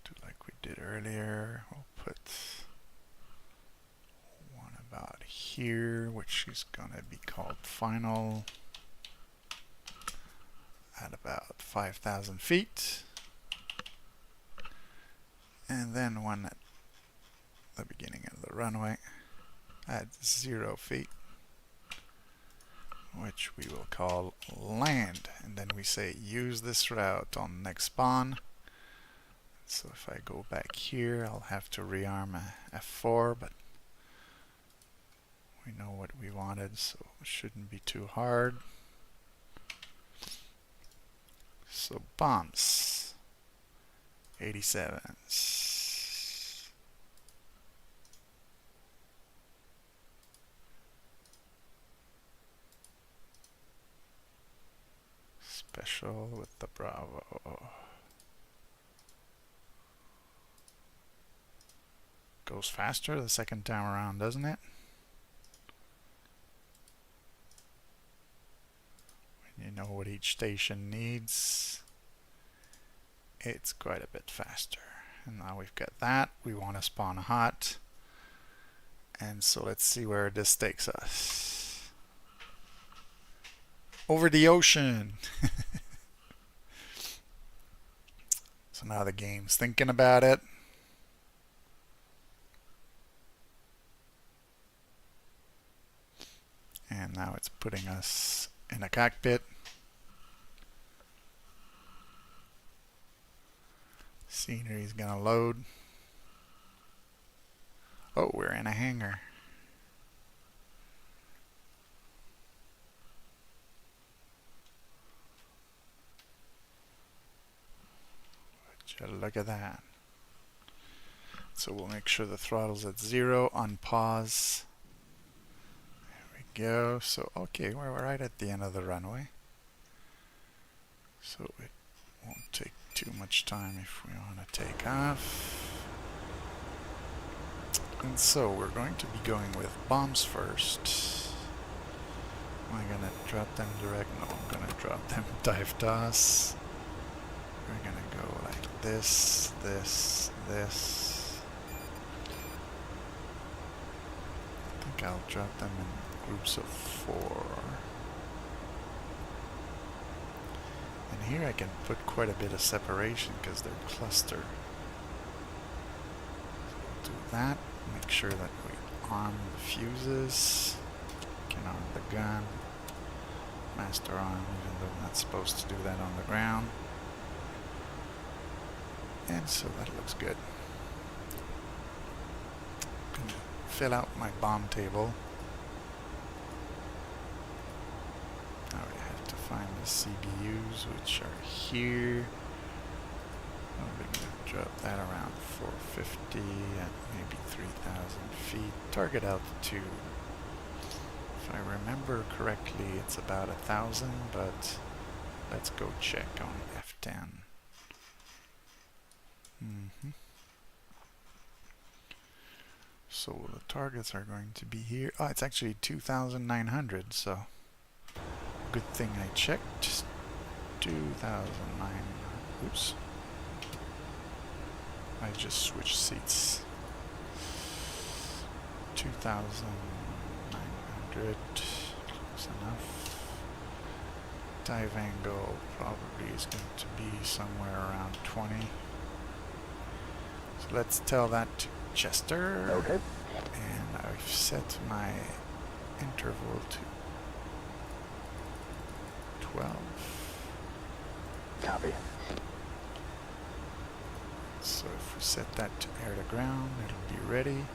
do like we did earlier. We'll put one about here. here, which is gonna be called final at about 5,000 feet. And then one at the beginning of the runway at 0 feet, which we will call land. And then we say use this route on next spawn. So if I go back here, I'll have to rearm a F4, but we know what we wanted, so it shouldn't be too hard. So bombs, 87s. Special with the Bravo. Goes faster the second time around, doesn't it? When you know what each station needs, it's quite a bit faster. And now we've got that. We want to spawn hot. And so let's see where this takes us. Over the ocean! So now the game's thinking about it. And now it's putting us in a cockpit. Scenery's gonna load. Oh, we're in a hangar. Would you look at that. So we'll make sure the throttle's at 0, unpause. Go. So okay, we're right at the end of the runway, so it won't take too much time if we want to take off. And so we're going to be going with bombs first. Am I gonna drop them direct? No, I'm gonna drop them dive toss. We're gonna go like this, this, this. I think I'll drop them in groups of 4. And here I can put quite a bit of separation because they're clustered. So we'll do that. Make sure that we arm the fuses. Can arm the gun. Master arm, even though I'm not supposed to do that on the ground. And so that looks good. I'm gonna fill out my bomb table. Now we have to find the CBUs, which are here. Oh, we're going to drop that around 450 at maybe 3,000 feet. Target altitude, if I remember correctly, it's about 1,000, but let's go check on F10. So the targets are going to be here. Oh, it's actually 2,900, so good thing I checked. 2,009. Oops. I just switched seats. 2,900. Close enough. Dive angle probably is going to be somewhere around 20. So let's tell that to Chester. Okay. And I've set my interval to 12. Copy. So if we set that to air to ground, it'll be ready.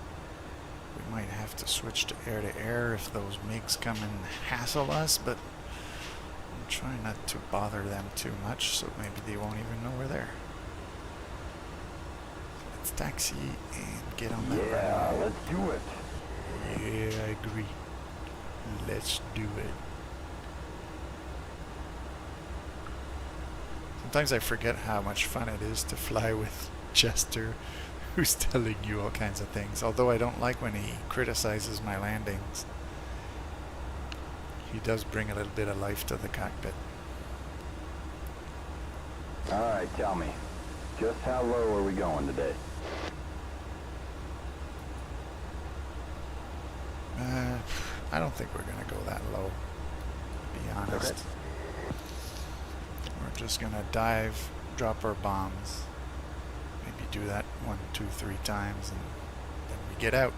We might have to switch to air if those MiGs come and hassle us, but I'm trying not to bother them too much, so maybe they won't even know we're there. Let's taxi and get on that Yeah, runway. let's do it. Yeah, I agree. Let's do it. Sometimes I forget how much fun it is to fly with Chester, who's telling you all kinds of things. Although I don't like when he criticizes my landings. He does bring a little bit of life to the cockpit. Alright, tell me. Just how low are we going today? I don't think we're gonna go that low, to be honest. Okay. We're just gonna dive, drop our bombs, maybe do that 1, 2, 3 times, and then we get out.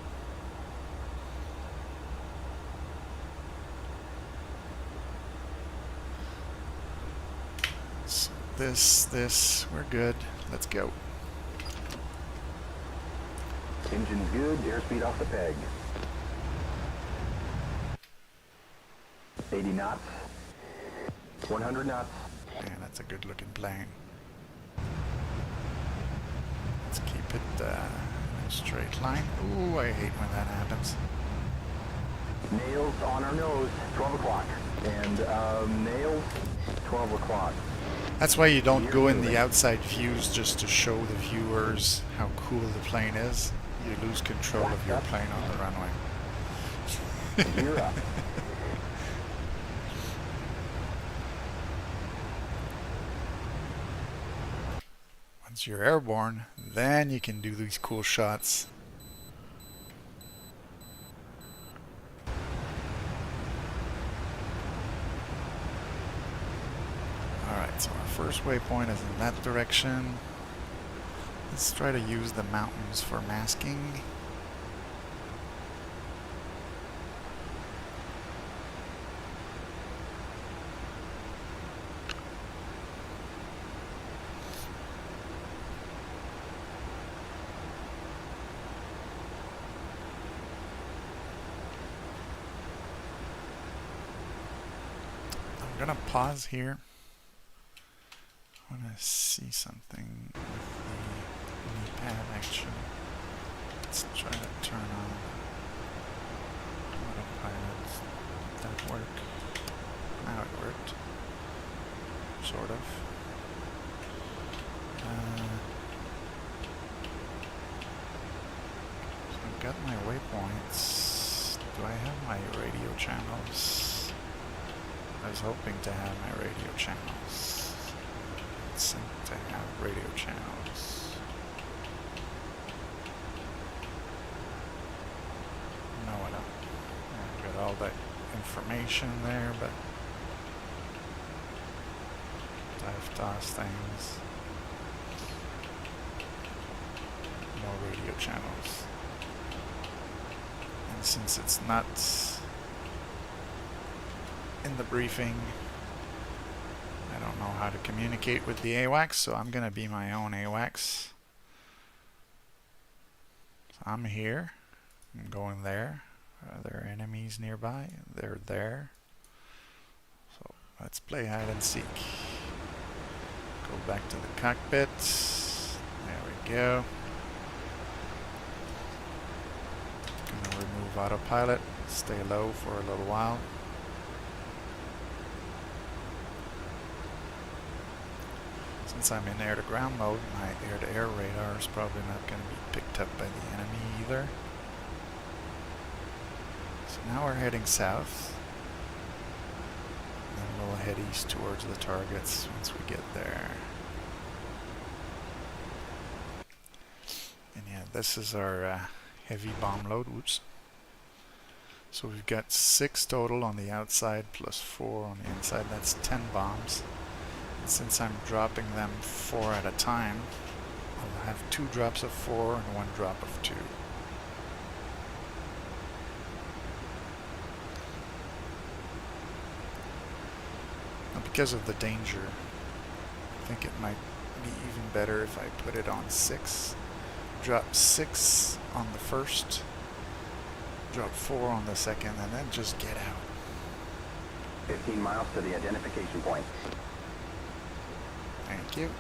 So this, we're good. Let's go. Engine's good. Airspeed off the peg. 80 knots. 100 knots. Man, that's a good looking plane. Let's keep it in a straight line. Ooh, I hate when that happens. Nails on our nose. 12 o'clock. And nails. 12 o'clock. That's why you don't go in the outside views just to show the viewers how cool the plane is. You lose control of your plane on the runway. Gear up. Once you're airborne, then you can do these cool shots. Alright, so our first waypoint is in that direction. Let's try to use the mountains for masking. I'm gonna pause here. I want to see something with the knee pad action. Let's try to turn on autopilot. Did that work? Now it worked. Sort of. So I've got my waypoints. Do I have my radio channels? I was hoping to have my radio channels. Sync to have radio channels. No, I don't. I've got all that information there, but dive toss things. No radio channels. And since it's not in the briefing, I don't know how to communicate with the AWACS, so I'm going to be my own AWACS. So I'm here. I'm going there. Are there enemies nearby? They're there. So let's play hide and seek. Go back to the cockpit. There we go. Gonna remove autopilot. Stay low for a little while. Since I'm in air-to-ground mode, my air-to-air radar is probably not going to be picked up by the enemy either. So now we're heading south. Then we'll head east towards the targets once we get there. And yeah, this is our heavy bomb load. Whoops. So we've got 6 total on the outside plus 4 on the inside. That's 10 bombs. Since I'm dropping them 4 at a time, I'll have 2 drops of 4 and 1 drop of 2. Now because of the danger, I think it might be even better if I put it on 6. Drop 6 on the first, drop 4 on the second, and then just get out. 15 miles to the identification point. Thank you.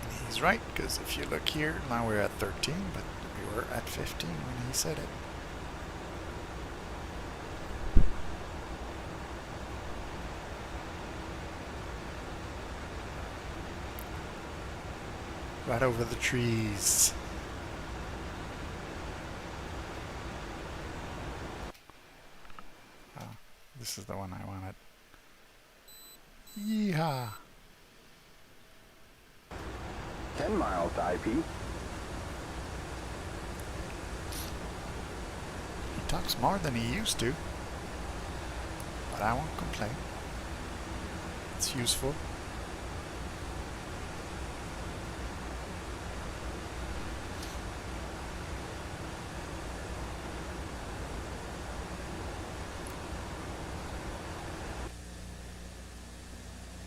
And he's right, because if you look here, now we're at 13, but we were at 15 when he said it. Right over the trees. This is the one I wanted. Yeehaw! 10 miles to IP. He talks more than he used to, but I won't complain. It's useful.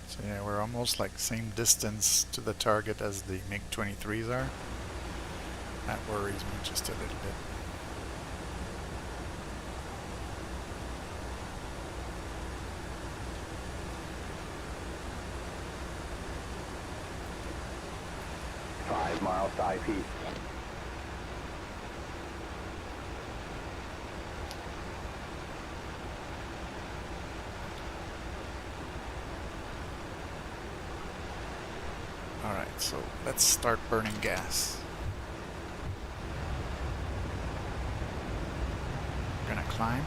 So yeah, we're almost like same distance to the target as the MiG-23s are. That worries me just a little bit. Miles to IP. Alright, so let's start burning gas. We're gonna climb.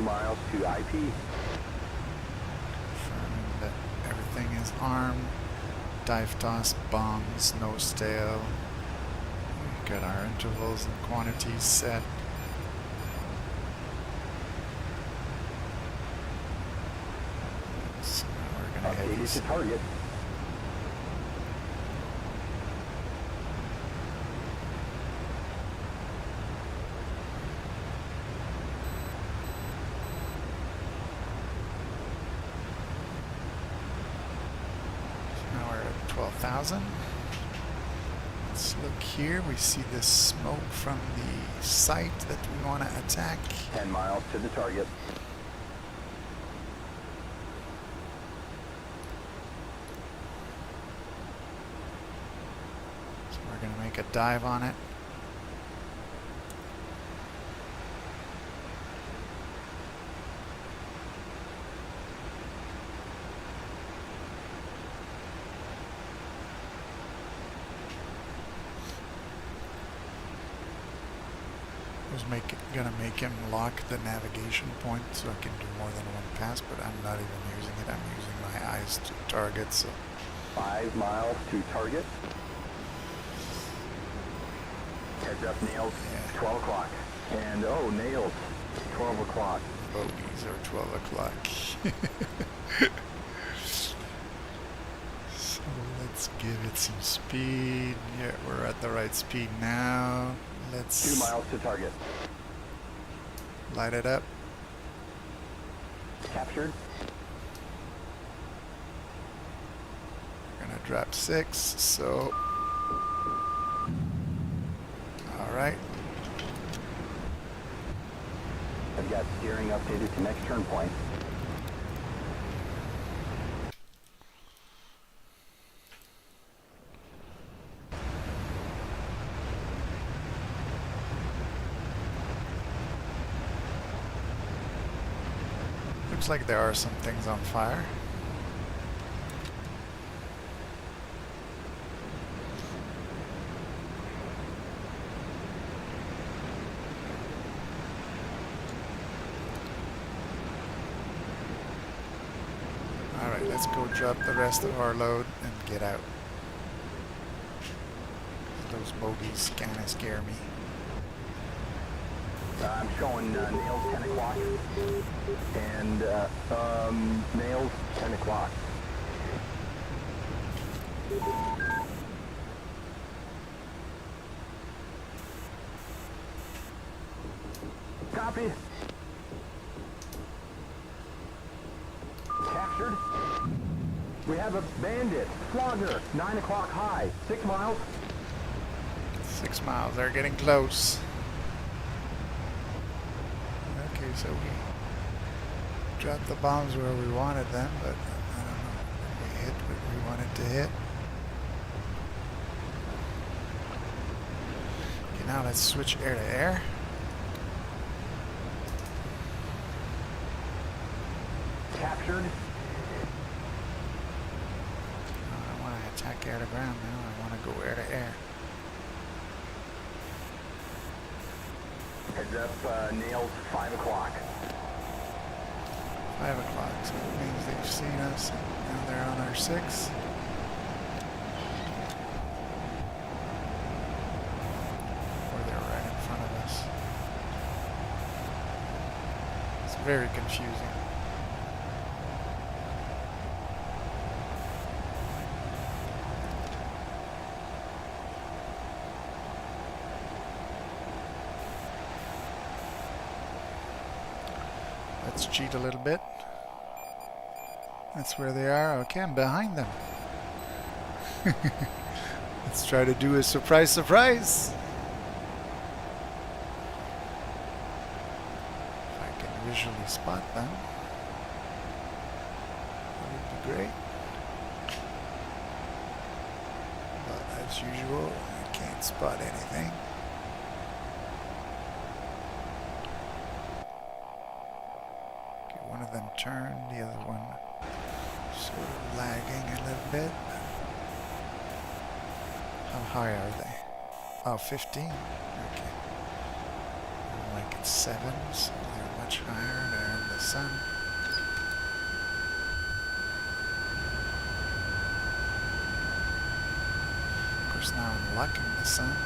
Miles to IP. Confirming that everything is armed. Dive toss, bombs, nose tail. We've got our intervals and quantities set. So now we're gonna head Updated east. to target. Now we're at 12,000. Let's look here. We see the smoke from the site that we want to attack. 10 miles to the target. So we're going to make a dive on it. Gonna make him lock the navigation point so I can do more than one pass, but I'm not even using it. I'm using my eyes to target, so 5 miles to target. Heads up, nails. Yeah. 12 o'clock. And oh, nails. 12 o'clock. bogeys are 12 o'clock. So let's give it some speed. Yeah, we're at the right speed now. Let's 2 miles to target. light it up. Captured. We're gonna drop 6, so alright. I've got steering updated to next turn point. Looks like there are some things on fire. Alright, let's go drop the rest of our load and get out. Those bogeys kinda scare me. I'm showing nails 10 o'clock. And nails 10 o'clock. Copy. Captured. We have a bandit. Flogger. 9 o'clock high. 6 miles. 6 miles, they're getting close. Okay, so we dropped the bombs where we wanted them, but I don't know, we hit what we wanted to hit. Okay, now let's switch air to air. Captured. I don't want to attack air to ground now, I want to go air to air. Heads up, nails 5 o'clock. 5 o'clock, so that means they've seen us, and now they're on our 6. Or they're right in front of us. It's very confusing. Let's cheat a little bit. That's where they are. Okay, I'm behind them. Let's try to do a surprise, surprise. If I can visually spot them, that would be great. But as usual, I can't spot anything. One of them turned, the other one sort of lagging a little bit. How high are they? Oh, 15. Okay. Like it's 7, so they're much higher. They're in the sun. Of course, now I'm locking the sun.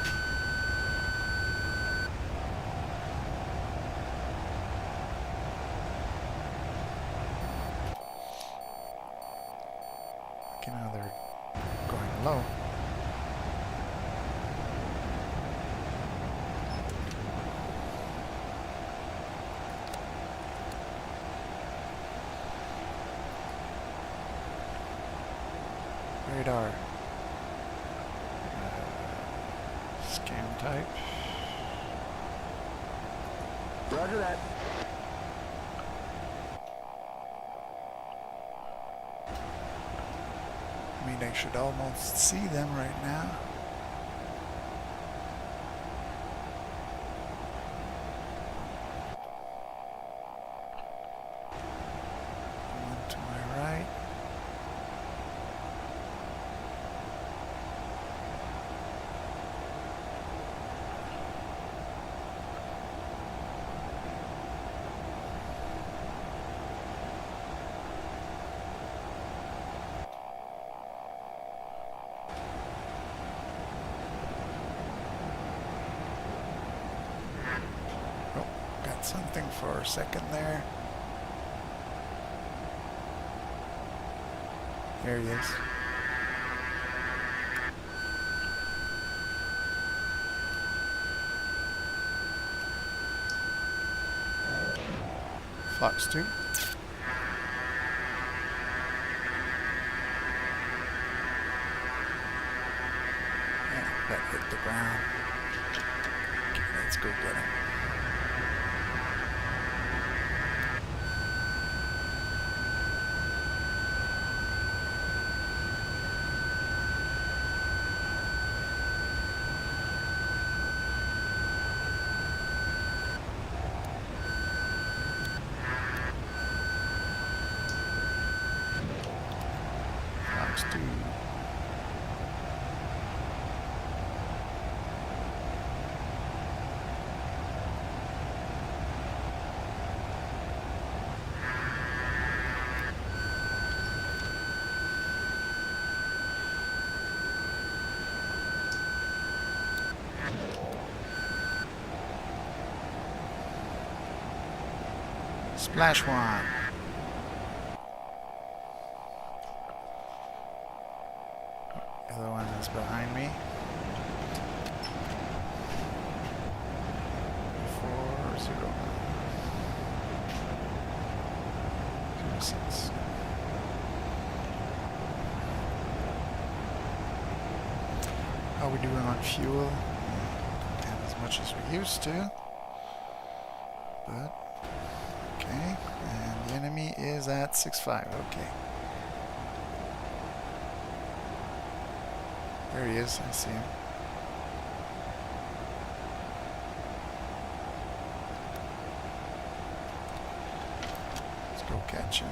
Okay, now they're going low. Radar. Scan type. Roger that. I mean, I should almost see them right now. One to my right. Something for a second there. There he is. Fox 2. Yeah, that hit the ground. Okay, let's go get him. Fox 2. Splash 1. The other one is behind me. 4-0. 06. How are we doing on fuel? Don't have as much as we used to. But okay, and the enemy is at 6.5. Okay. There he is. I see him. Let's go catch him.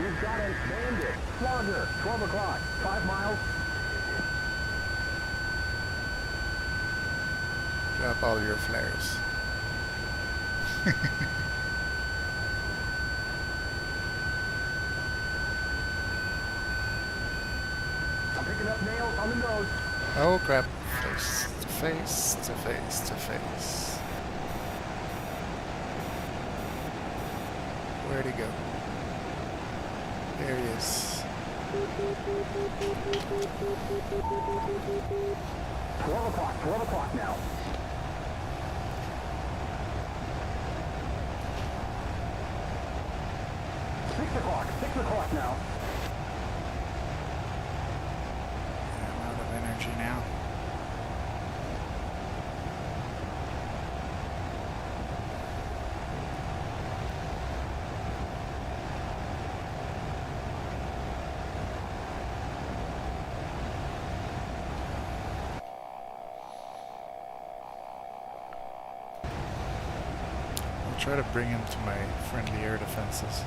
We've got a bandit. Flogger, 12 o'clock, 5 miles. Drop all your flares. I'm picking up nails on the nose. Oh crap. Face to face to face to face. Where'd he go? There he is. 12 o'clock now. Six o'clock now. I'm out of energy now. I'll try to bring him to my friendly air defenses.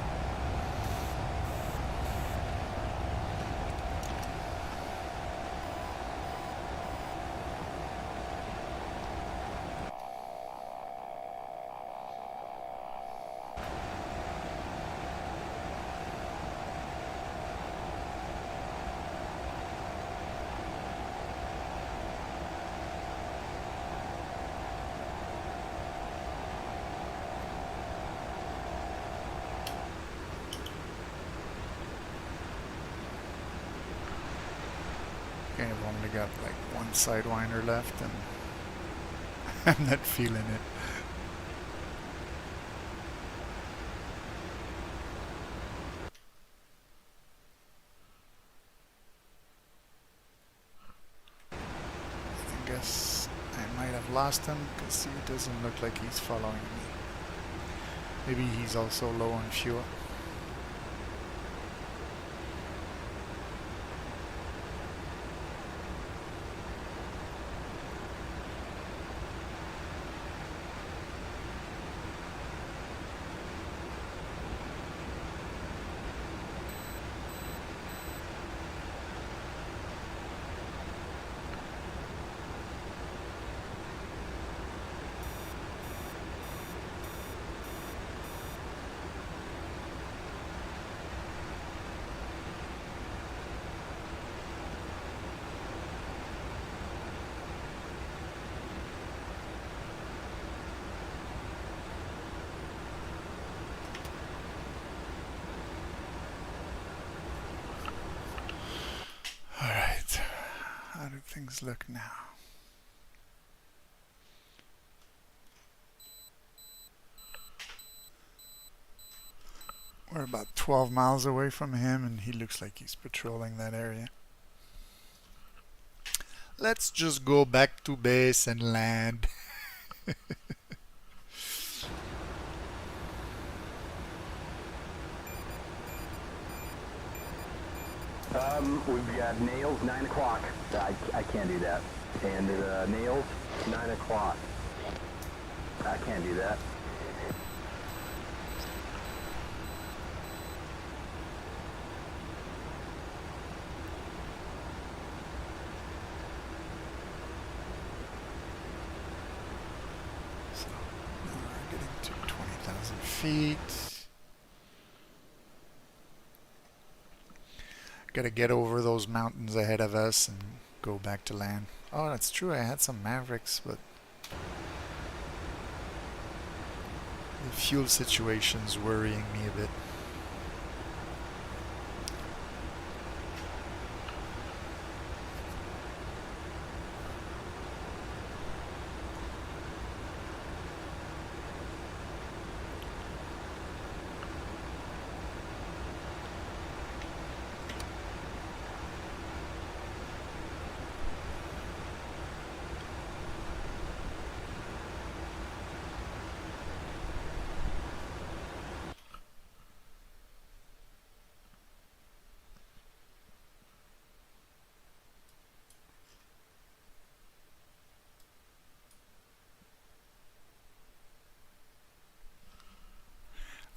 Okay, I've only got like one sidewinder left and I'm not feeling it. I guess I might have lost him because he doesn't look like he's following me. Maybe he's also low on fuel. Alright, how do things look now? We're about 12 miles away from him and he looks like he's patrolling that area. Let's just go back to base and land. We've got nails 9 o'clock. I can't do that. And nails 9 o'clock. I can't do that. So now we're getting to 20,000 feet. Gotta get over those mountains ahead of us and go back to land. Oh, that's true, I had some Mavericks, but the fuel situation's worrying me a bit.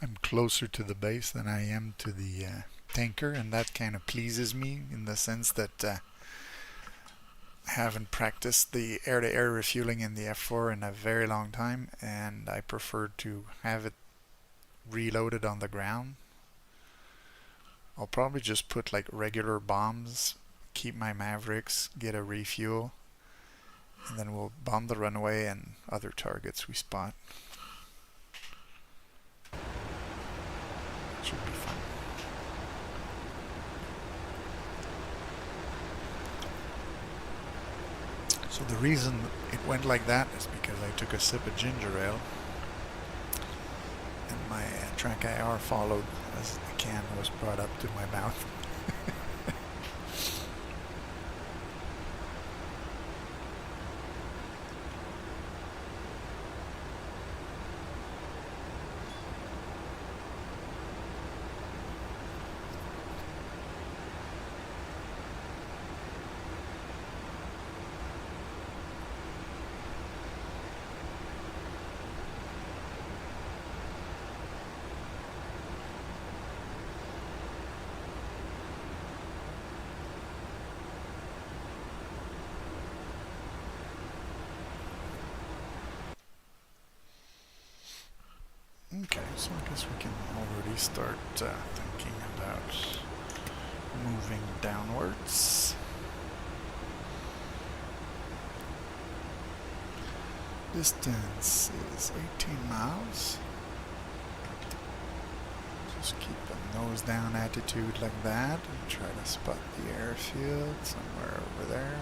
I'm closer to the base than I am to the tanker, and that kind of pleases me in the sense that I haven't practiced the air-to-air refueling in the F4 in a very long time, and I prefer to have it reloaded on the ground. I'll probably just put like regular bombs, keep my Mavericks, get a refuel, and then we'll bomb the runway and other targets we spot. Should be fun. So the reason it went like that is because I took a sip of ginger ale and my track IR followed as the can was brought up to my mouth. Okay, so I guess we can already start thinking about moving downwards. Distance is 18 miles. Just keep a nose down attitude like that and try to spot the airfield somewhere over there.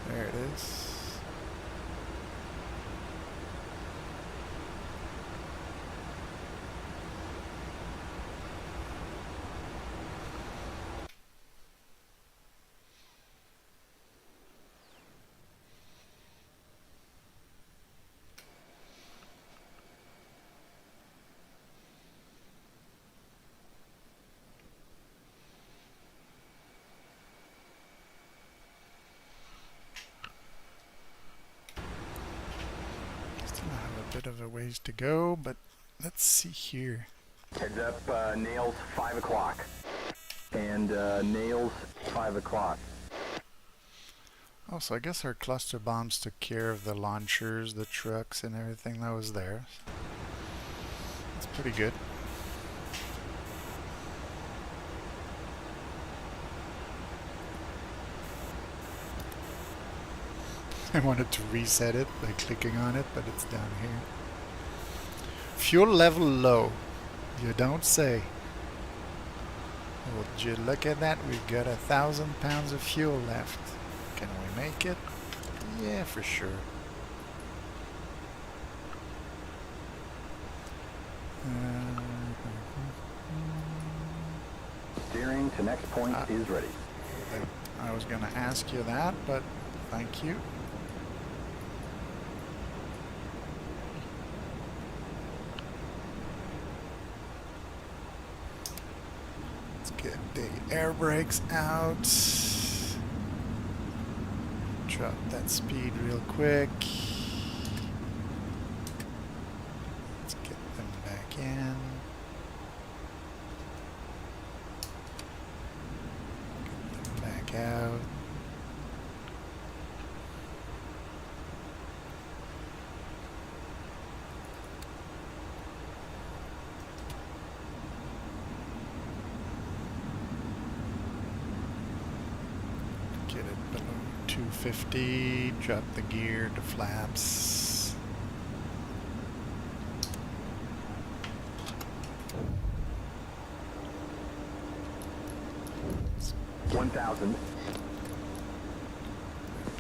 There it is. Bit of a ways to go, but let's see here. Heads up, Nails 5 o'clock. And Nails 5 o'clock. Oh, so I guess our cluster bombs took care of the launchers, the trucks, and everything that was there. That's pretty good. I wanted to reset it by clicking on it, but it's down here. Fuel level low. You don't say. Would you look at that? We've got 1,000 pounds of fuel left. Can we make it? Yeah, for sure. Steering to next point is ready. I was going to ask you that, but thank you. Get the air brakes out. Drop that speed real quick. Let's get them back in. Get them back out. Get it below 250, drop the gear to flaps. It's 1,000.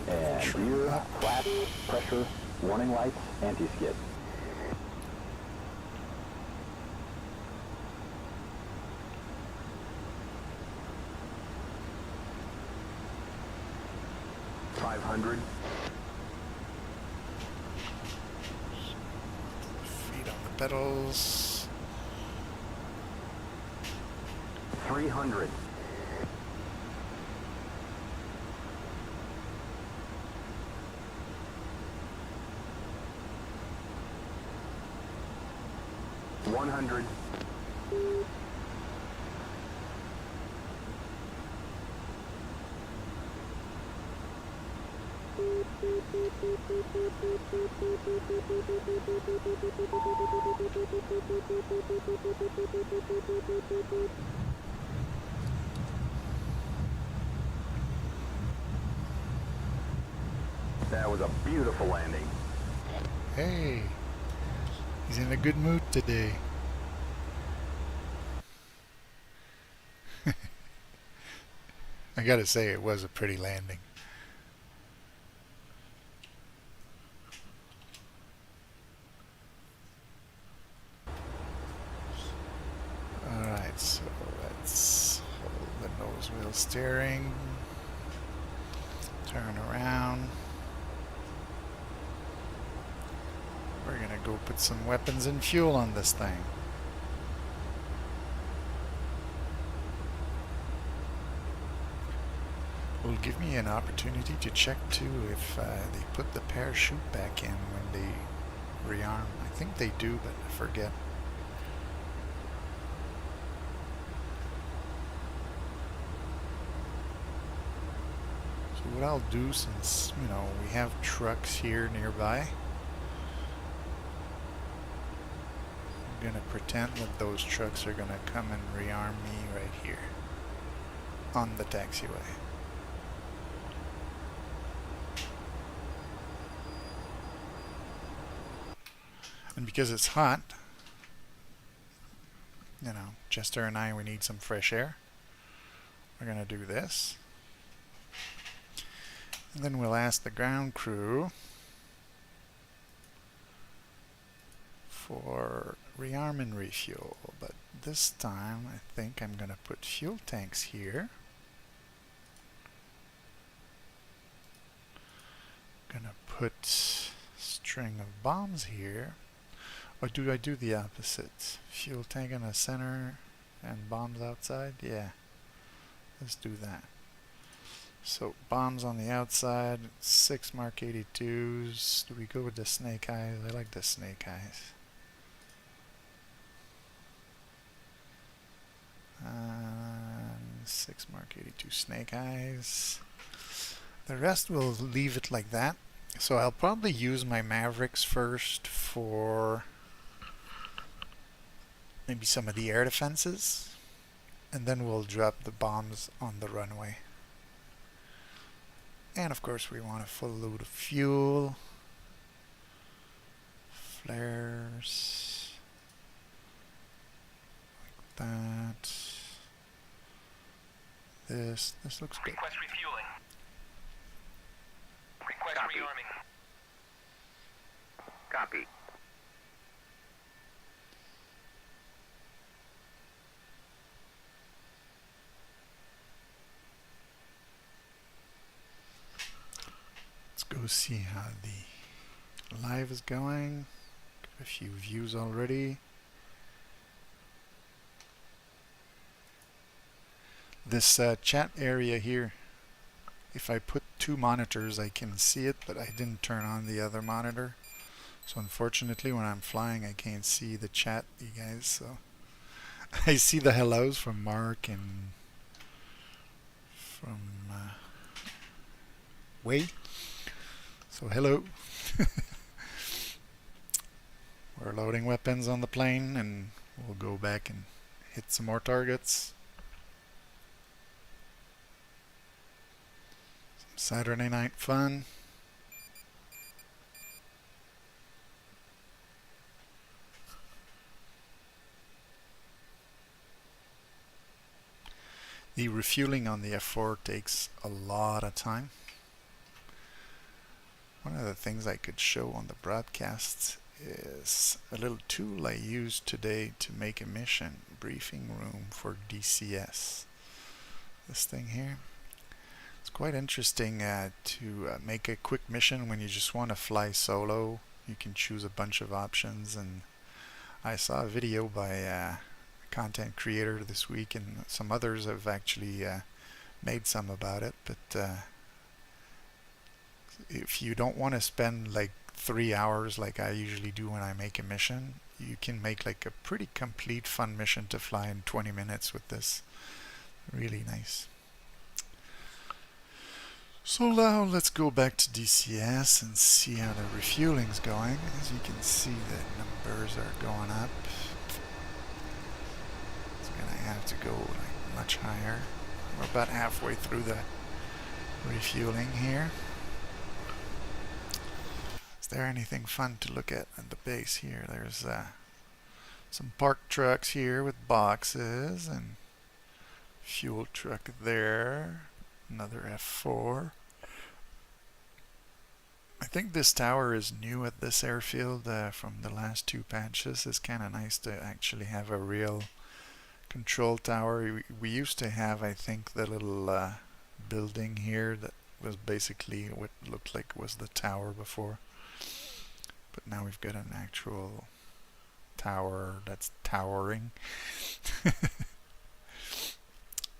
And gear, flaps, pressure, warning lights, anti-skid. Feet on the pedals. 300. $100. That was a beautiful landing. Hey, he's in a good mood today. I gotta say, it was a pretty landing. Alright, so let's hold the nose wheel steering, turn around. We're gonna go put some weapons and fuel on this thing. Will give me an opportunity to check too if they put the parachute back in when they rearm. I think they do, but I forget. So what I'll do, since we have trucks here nearby, I'm gonna pretend that those trucks are gonna come and rearm me right here on the taxiway. And because it's hot, Chester and we need some fresh air. We're going to do this. And then we'll ask the ground crew for rearm and refuel. But this time, I think I'm going to put fuel tanks here. I'm going to put string of bombs here. Or do I do the opposite? Fuel tank in the center and bombs outside? Yeah, let's do that. So bombs on the outside, 6 Mark 82s. Do we go with the snake eyes? I like the snake eyes. 6 Mark 82 snake eyes. The rest will leave it like that. So I'll probably use my Mavericks first for maybe some of the air defenses, and then we'll drop the bombs on the runway. And of course we want a full load of fuel, flares, like that. This looks good. Request refueling. Request Copy. rearming. Copy. Let's go see how the live is going. Got a few views already. This chat area here, if I put 2 monitors I can see it, but I didn't turn on the other monitor. So unfortunately when I'm flying I can't see the chat, you guys. So I see the hellos from Mark and from Wei. So hello. We're loading weapons on the plane and we'll go back and hit some more targets. Some Saturday night fun. The refueling on the F4 takes a lot of time. One of the things I could show on the broadcasts is a little tool I used today to make a mission briefing room for DCS. This thing here. It's quite interesting to make a quick mission when you just want to fly solo. You can choose a bunch of options, and I saw a video by a content creator this week, and some others have actually made some about it. But if you don't want to spend like 3 hours like I usually do when I make a mission, you can make like a pretty complete fun mission to fly in 20 minutes with this. Really nice. So now let's go back to DCS and see how the refueling's going. As you can see, the numbers are going up. It's gonna have to go like much higher. We're about halfway through the refueling here. Is there anything fun to look at the base here? There's some parked trucks here with boxes, and fuel truck there. Another F4. I think this tower is new at this airfield from the last 2 patches. It's kind of nice to actually have a real control tower. We used to have, I think, the little building here that was basically what looked like was the tower before. But now we've got an actual tower that's towering.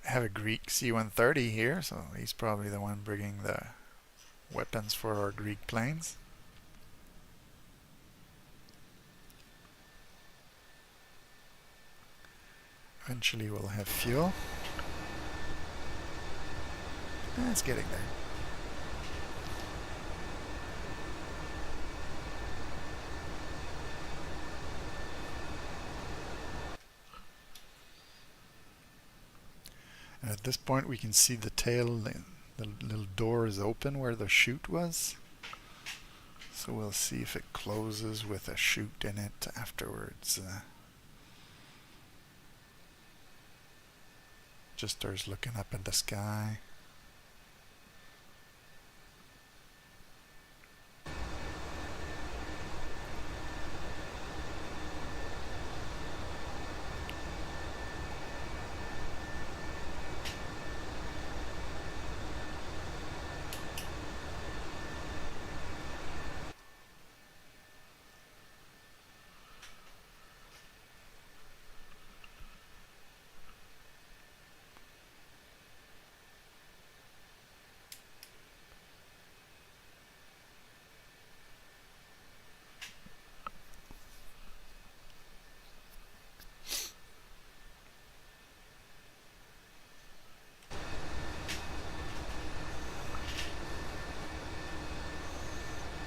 I have a Greek C-130 here, so he's probably the one bringing the weapons for our Greek planes. Eventually we'll have fuel. It's getting there. And at this point we can see the tail, the little door is open where the chute was. So we'll see if it closes with a chute in it afterwards. Just starts looking up at the sky.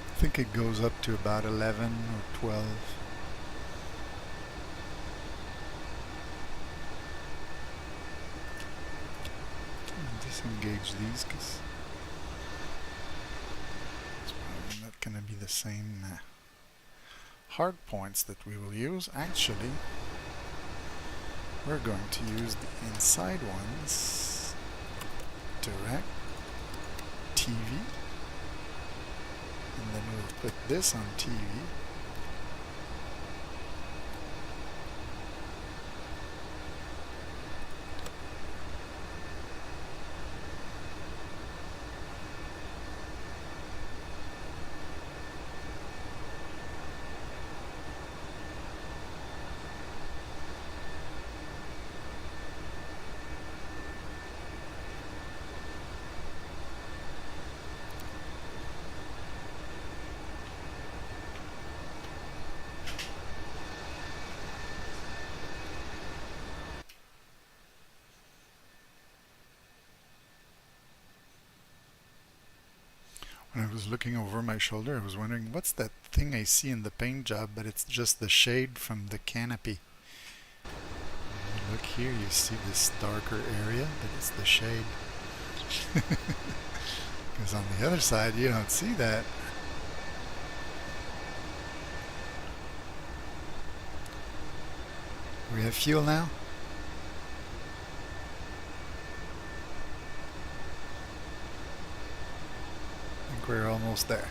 I think it goes up to about 11 or 12. Disengage these because it's probably not going to be the same hard points that we will use. Actually, we're going to use the inside ones. Direct TV. And then we'll put this on TV. When I was looking over my shoulder, I was wondering, what's that thing I see in the paint job? But it's just the shade from the canopy. Look here, you see this darker area, but it's the shade. Because on the other side, you don't see that. We have fuel now? We're almost there.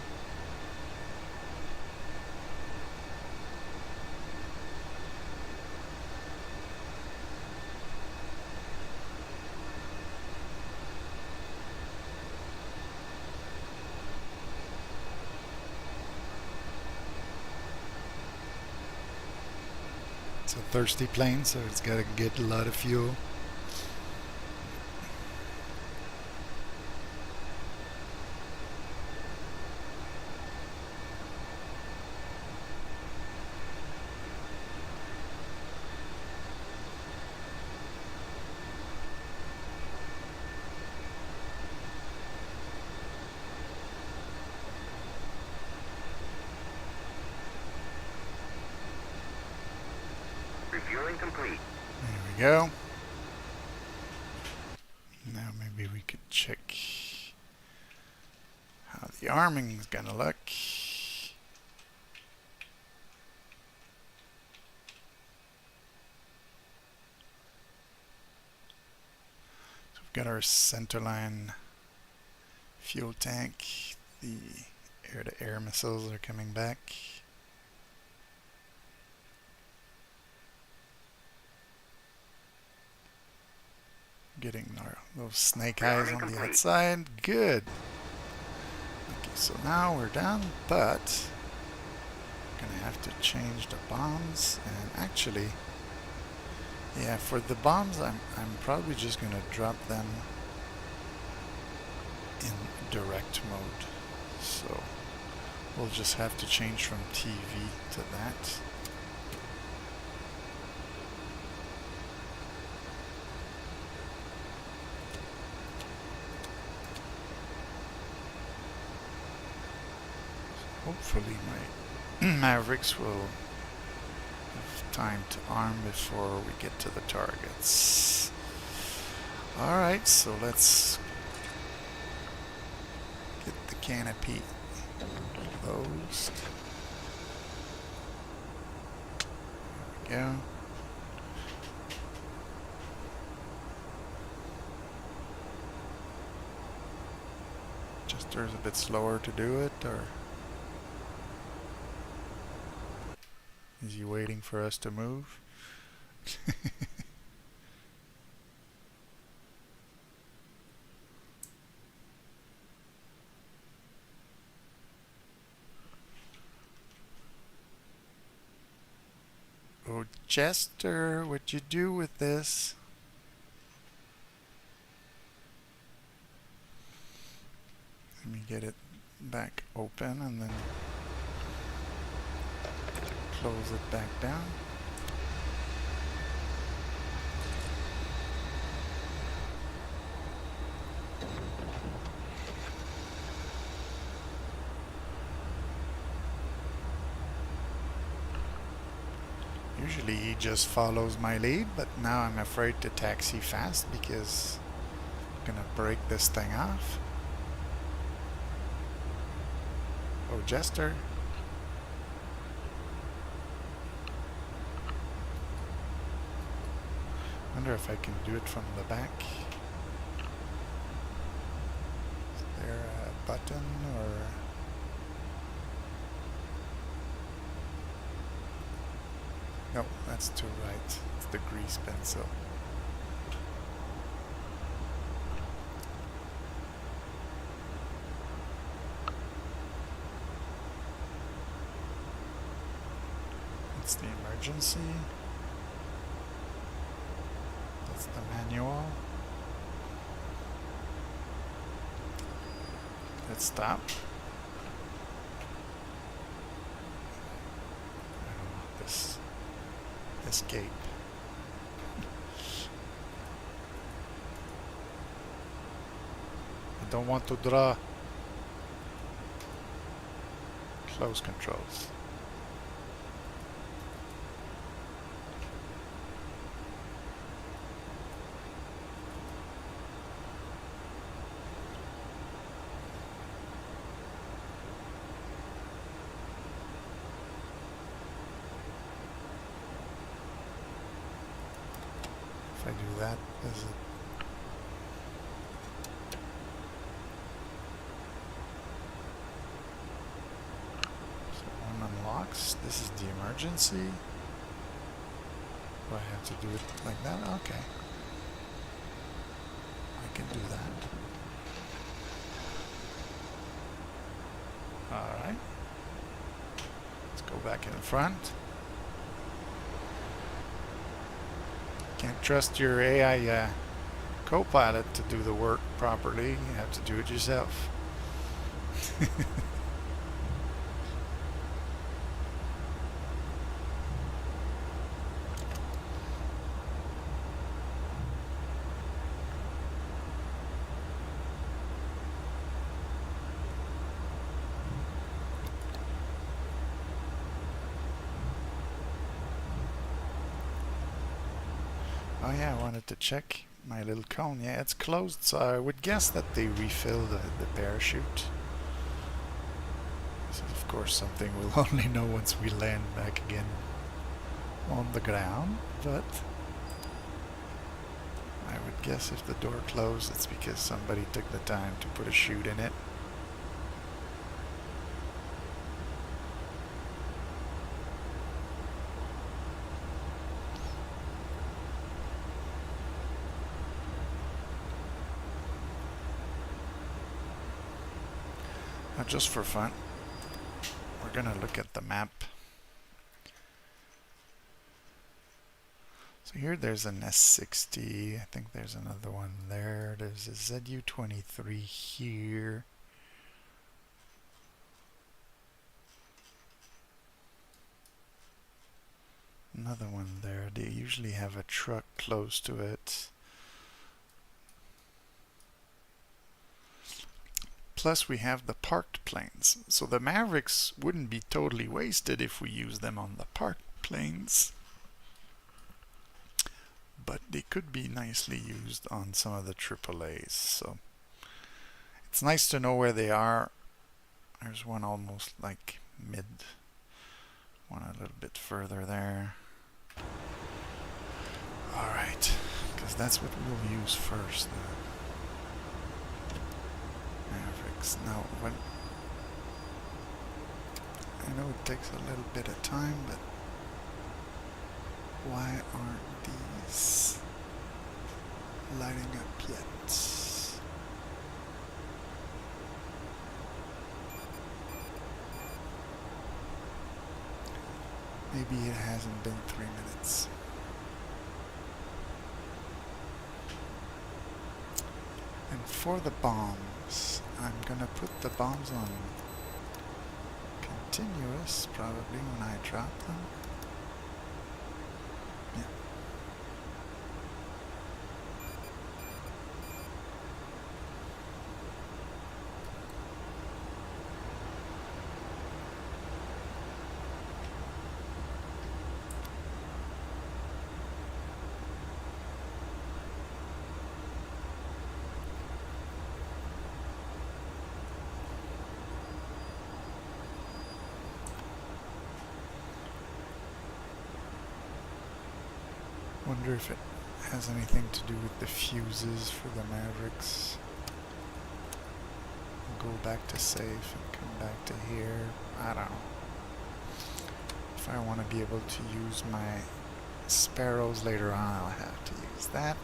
It's a thirsty plane, so it's got to get a lot of fuel. Refueling complete. There we go. Now maybe we could check how the arming is gonna look. So we've got our centerline fuel tank. The air-to-air missiles are coming back. Getting those snake eyes on the outside. Good. Okay, so now we're done, but gonna have to change the bombs. And actually, yeah, for the bombs, I'm probably just gonna drop them in direct mode. So we'll just have to change from TV to that. Hopefully my Mavericks will have time to arm before we get to the targets. Alright, so let's get the canopy closed. There we go. Jester's a bit slower to do it, or is he waiting for us to move? Oh, Jester, what'd you do with this? Let me get it back open and then close it back down. Usually he just follows my lead, but now I'm afraid to taxi fast because I'm gonna break this thing off. Oh, Jester. Wonder if I can do it from the back. Is there a button or... No, that's too right. It's the grease pencil. That's the emergency. That's the manual. Let's stop. I don't want this escape. I don't want to draw. Close controls. If I do that, is it? So one unlocks. This is the emergency. Do I have to do it like that? Okay. I can do that. Alright. Let's go back in front. Can't trust your AI co-pilot to do the work properly. You have to do it yourself. Oh yeah, I wanted to check my little cone. Yeah, it's closed, so I would guess that they refill the parachute. This is of course something we'll only know once we land back again on the ground, but I would guess if the door closed, it's because somebody took the time to put a chute in it. Now, just for fun, we're gonna look at the map. So here there's an S60, I think there's another one there, there's a ZU-23 here. Another one there, they usually have a truck close to it. Plus we have the parked planes, so the Mavericks wouldn't be totally wasted if we use them on the parked planes. But they could be nicely used on some of the AAAs, so it's nice to know where they are. There's one almost like mid, one a little bit further there. Alright, because that's what we'll use first. Mavericks. Now, when I know it takes a little bit of time, but why aren't these lighting up yet? Maybe it hasn't been 3 minutes. And for the bombs, I'm gonna put the bombs on continuous probably when I drop them. Yeah. Wonder if it has anything to do with the fuses for the Mavericks. Go back to safe and come back to here. I don't know. If I want to be able to use my Sparrows later on, I'll have to use that.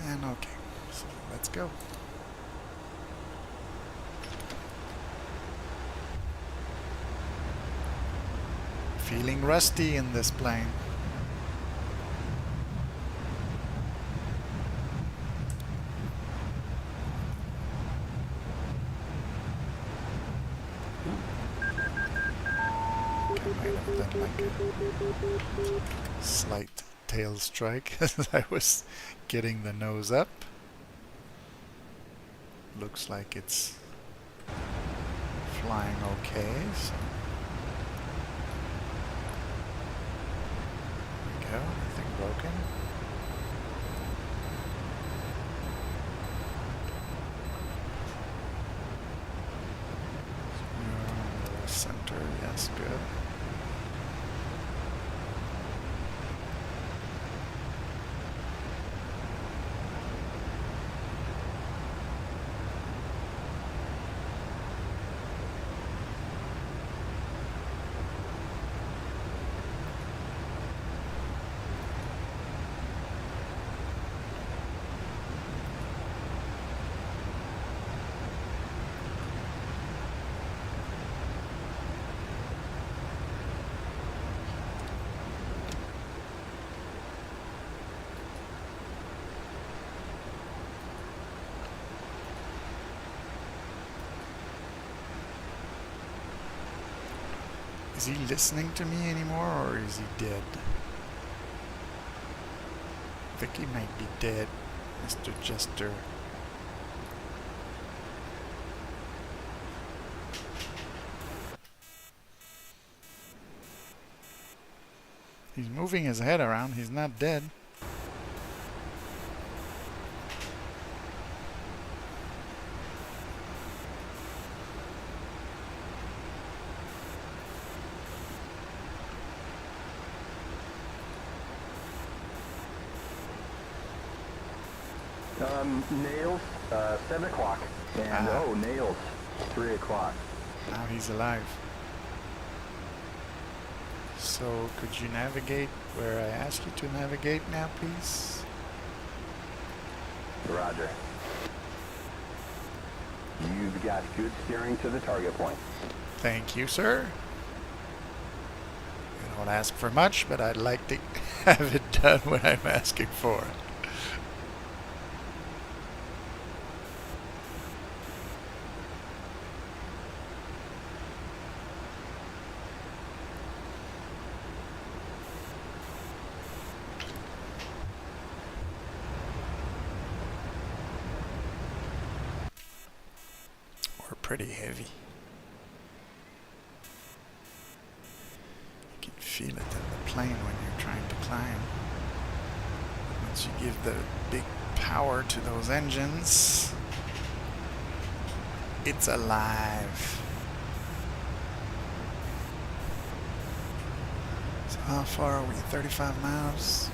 And okay, so let's go. Feeling rusty in this plane. I might have done like a slight tail strike as I was getting the nose up. Looks like it's flying okay, so nothing broken. Center, yes, good. Is he listening to me anymore, or is he dead? I think he might be dead, Mr. Jester. He's moving his head around. He's not dead. Nails, 7 o'clock. And, oh, nails, 3 o'clock. Now he's alive. So, could you navigate where I asked you to navigate now, please? Roger. You've got good steering to the target point. Thank you, sir. I don't ask for much, but I'd like to have it done when I'm asking for it. Pretty heavy. You can feel it in the plane when you're trying to climb. Once you give the big power to those engines, it's alive. So how far are we? 35 miles?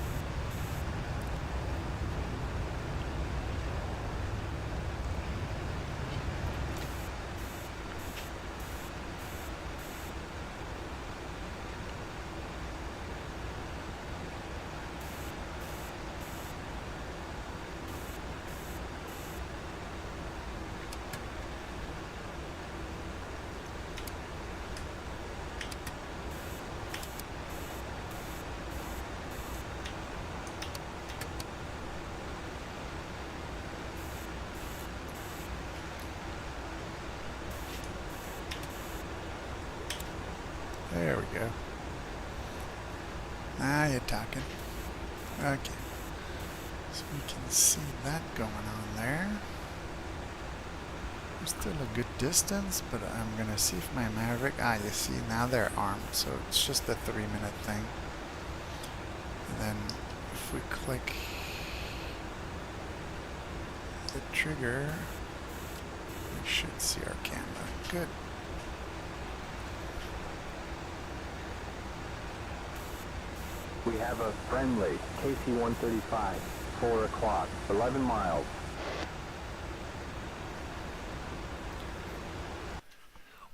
There we go. Now you're talking. Okay. So we can see that going on there. There's still a good distance, but I'm gonna see if my Maverick... you see, now they're armed, so it's just a 3-minute thing. And then if we click the trigger, we should see our camera. Good. We have a friendly KC-135, 4 o'clock, 11 miles.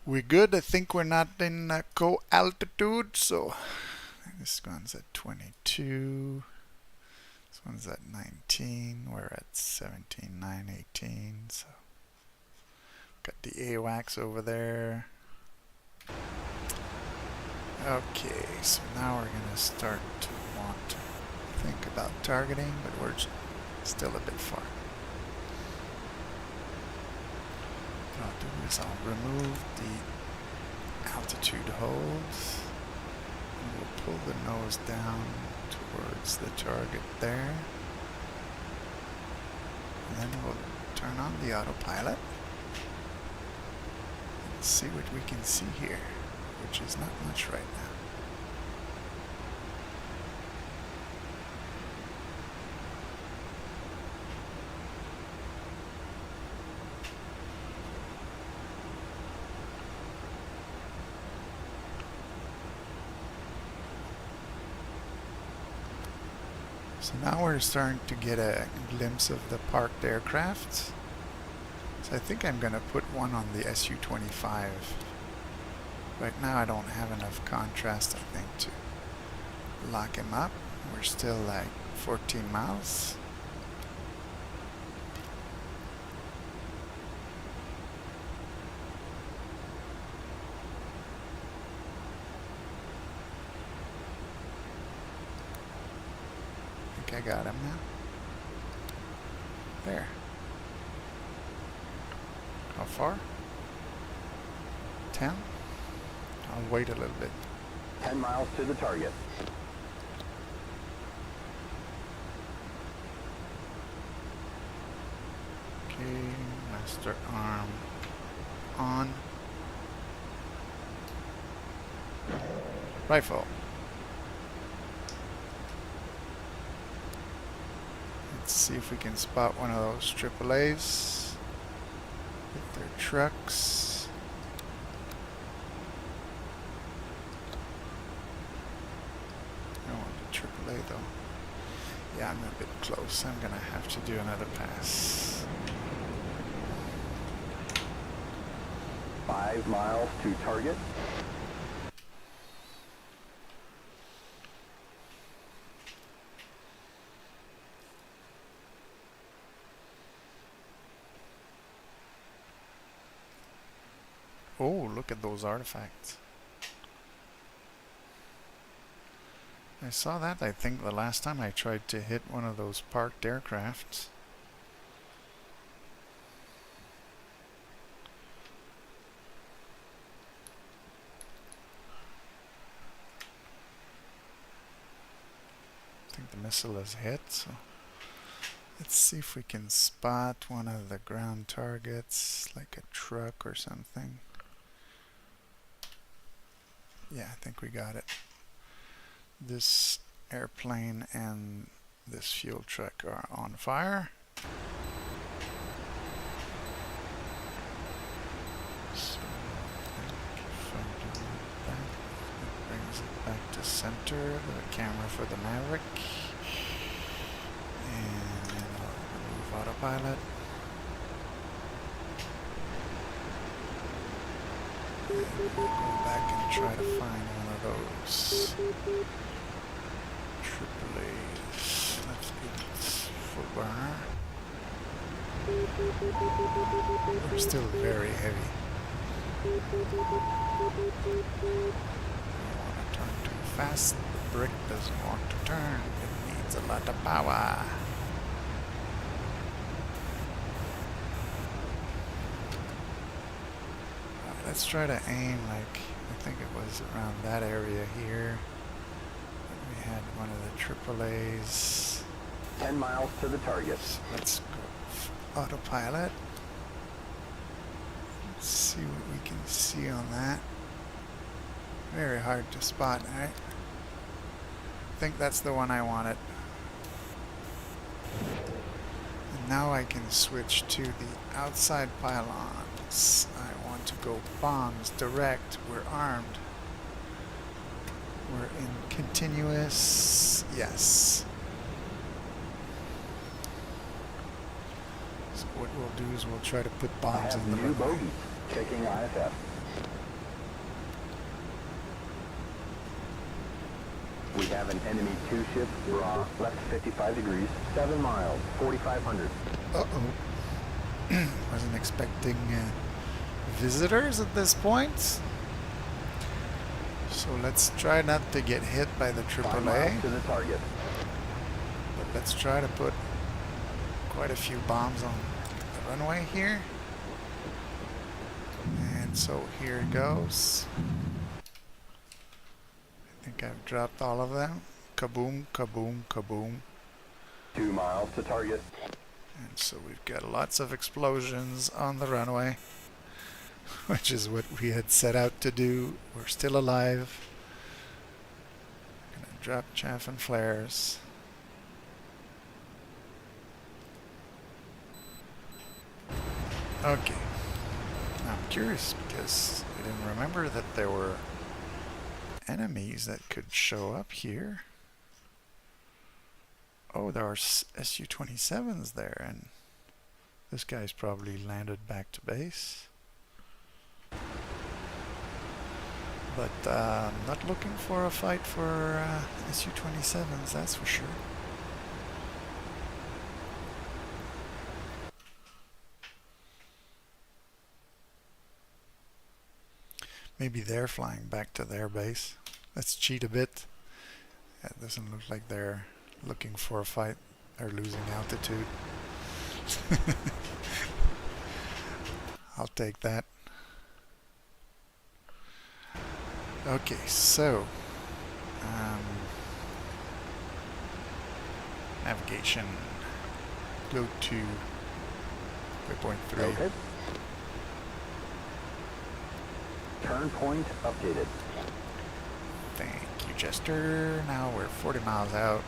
We're good. I think we're not in co-altitude, so this one's at 22. This one's at 19. We're at 17, 9, 18. So got the AWACS over there. Okay, so now we're going to start to want to think about targeting, but we're still a bit far. What I'll do is I'll remove the altitude holds, and we'll pull the nose down towards the target there, and then we'll turn on the autopilot and see what we can see here, which is not much right now. So now we're starting to get a glimpse of the parked aircraft. So I think I'm going to put one on the Su-25. Right now I don't have enough contrast, I think, to lock him up. We're still like 14 miles. I think I got him now. There. How far? 10? I'll wait a little bit. 10 miles to the target. Okay, master arm on. Rifle. Let's see if we can spot one of those AAAs with their trucks. I don't want the AAA though. Yeah, I'm a bit close. I'm gonna have to do another pass. 5 miles to target. Oh, look at those artifacts. I saw that, I think, the last time I tried to hit one of those parked aircrafts. I think the missile is hit, so let's see if we can spot one of the ground targets, like a truck or something. Yeah, I think we got it. This airplane and this fuel truck are on fire. So if I do that, it brings it back to center, the camera for the Maverick. And then I'll remove autopilot. And we'll go back and try to find one of those AAAs. Let's get this full burner. We're still very heavy. I don't want to turn too fast. The brick doesn't want to turn. It needs a lot of power. Let's try to aim like, I think it was around that area here. We had one of the AAAs. 10 miles to the target. So let's go autopilot. Let's see what we can see on that. Very hard to spot, right? I think that's the one I wanted. And now I can switch to the outside pylons. I want to go bombs direct. We're armed. We're in continuous. Yes. So what we'll do is we'll try to put I bombs have in the new runway. bogeys. Checking IFF. We have an enemy 2-ship, raw, left 55 degrees, 7 miles, 4,500. Uh-oh. Wasn't expecting visitors at this point. So let's try not to get hit by the 5 AAA. miles to the target. But let's try to put quite a few bombs on the runway here. And so here it goes. I think I've dropped all of them. Kaboom, kaboom, kaboom. 2 miles to target. And so we've got lots of explosions on the runway, which is what we had set out to do. We're still alive. Gonna drop chaff and flares. Okay. Now I'm curious because I didn't remember that there were enemies that could show up here. Oh, there are Su-27s there, and this guy's probably landed back to base. But I'm not looking for a fight for Su-27s, that's for sure. Maybe they're flying back to their base. Let's cheat a bit. It doesn't look like they're looking for a fight. They're losing altitude. I'll take that. Okay, so navigation. Go to waypoint 3. Okay. Turn point updated. Thank you, Jester. Now we're 40 miles out.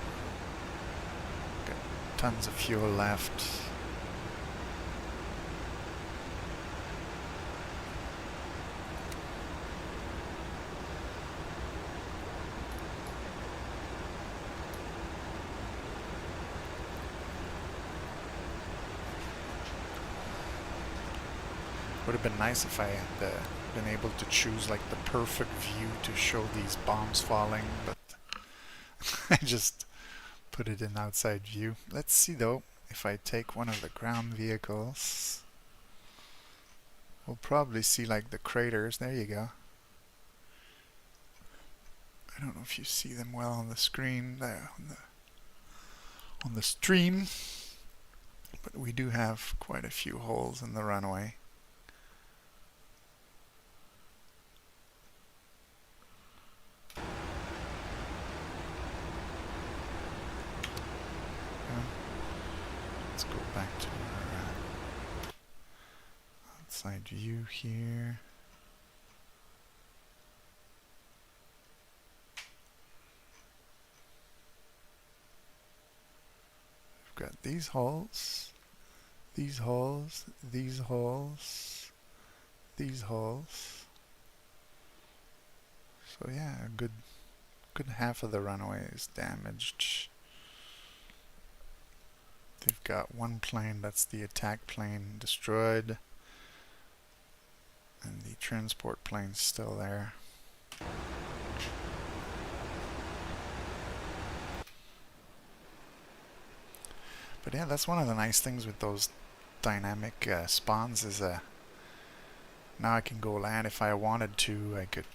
Got tons of fuel left. Would have been nice if I had been able to choose like the perfect view to show these bombs falling, but I just put it in outside view. Let's see though, if I take one of the ground vehicles, we'll probably see like the craters. There you go. I don't know if you see them well on the screen there on the stream, but we do have quite a few holes in the runway. Let's go back to our outside view here. We've got these holes, these holes, these holes, these holes. So yeah, a good half of the runway is damaged. They've got one plane, that's the attack plane, destroyed, and the transport plane's still there. But yeah, that's one of the nice things with those dynamic spawns is now I can go land if I wanted to. I could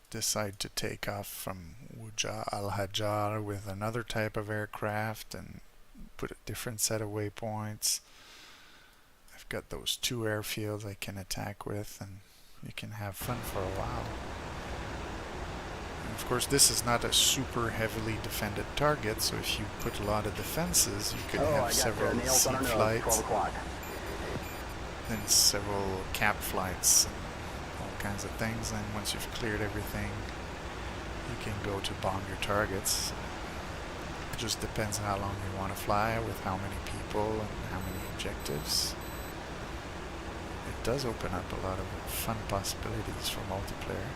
decide to take off from Wuja al-Hajar with another type of aircraft and put a different set of waypoints. I've got those 2 airfields I can attack with, and you can have fun for a while. And of course, this is not a super heavily defended target, so if you put a lot of defenses, you could have several sea flights, then several cap flights, and all kinds of things. And once you've cleared everything, you can go to bomb your targets. It just depends on how long you want to fly, with how many people and how many objectives. It does open up a lot of fun possibilities for multiplayer.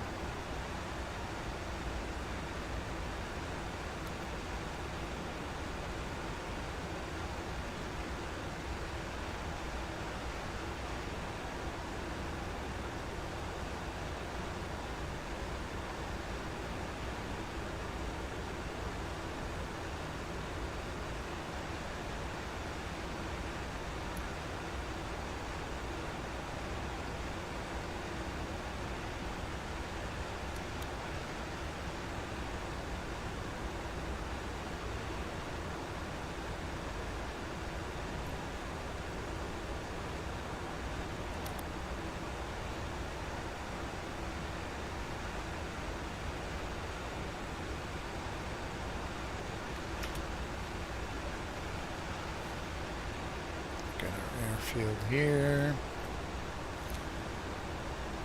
Airfield here.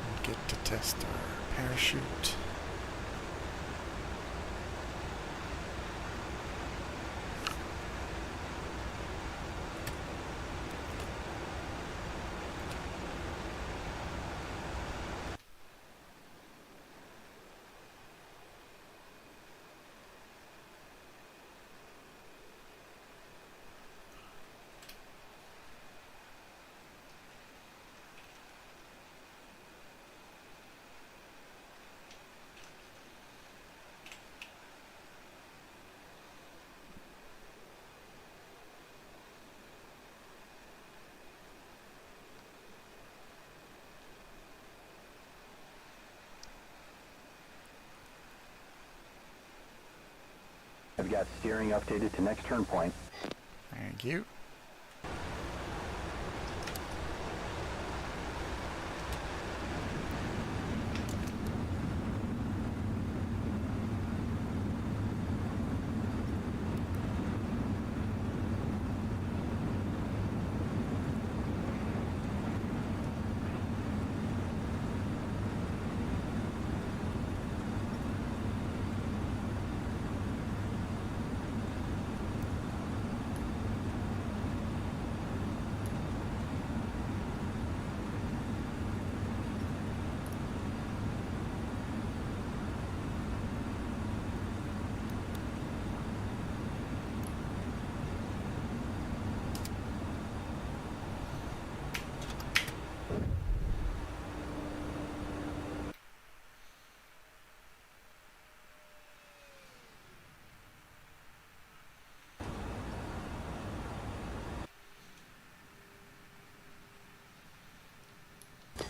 And get to test our parachute. I've got steering updated to next turn point. Thank you.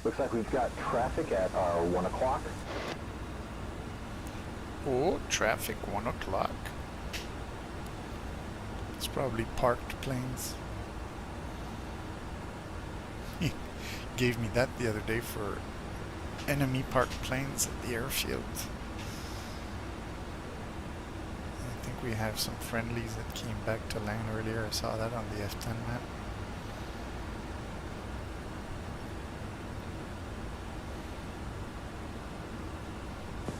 Looks like we've got traffic at 1 o'clock. Oh, traffic, 1 o'clock. It's probably parked planes. He gave me that the other day for enemy parked planes at the airfield. I think we have some friendlies that came back to land earlier. I saw that on the F10 map.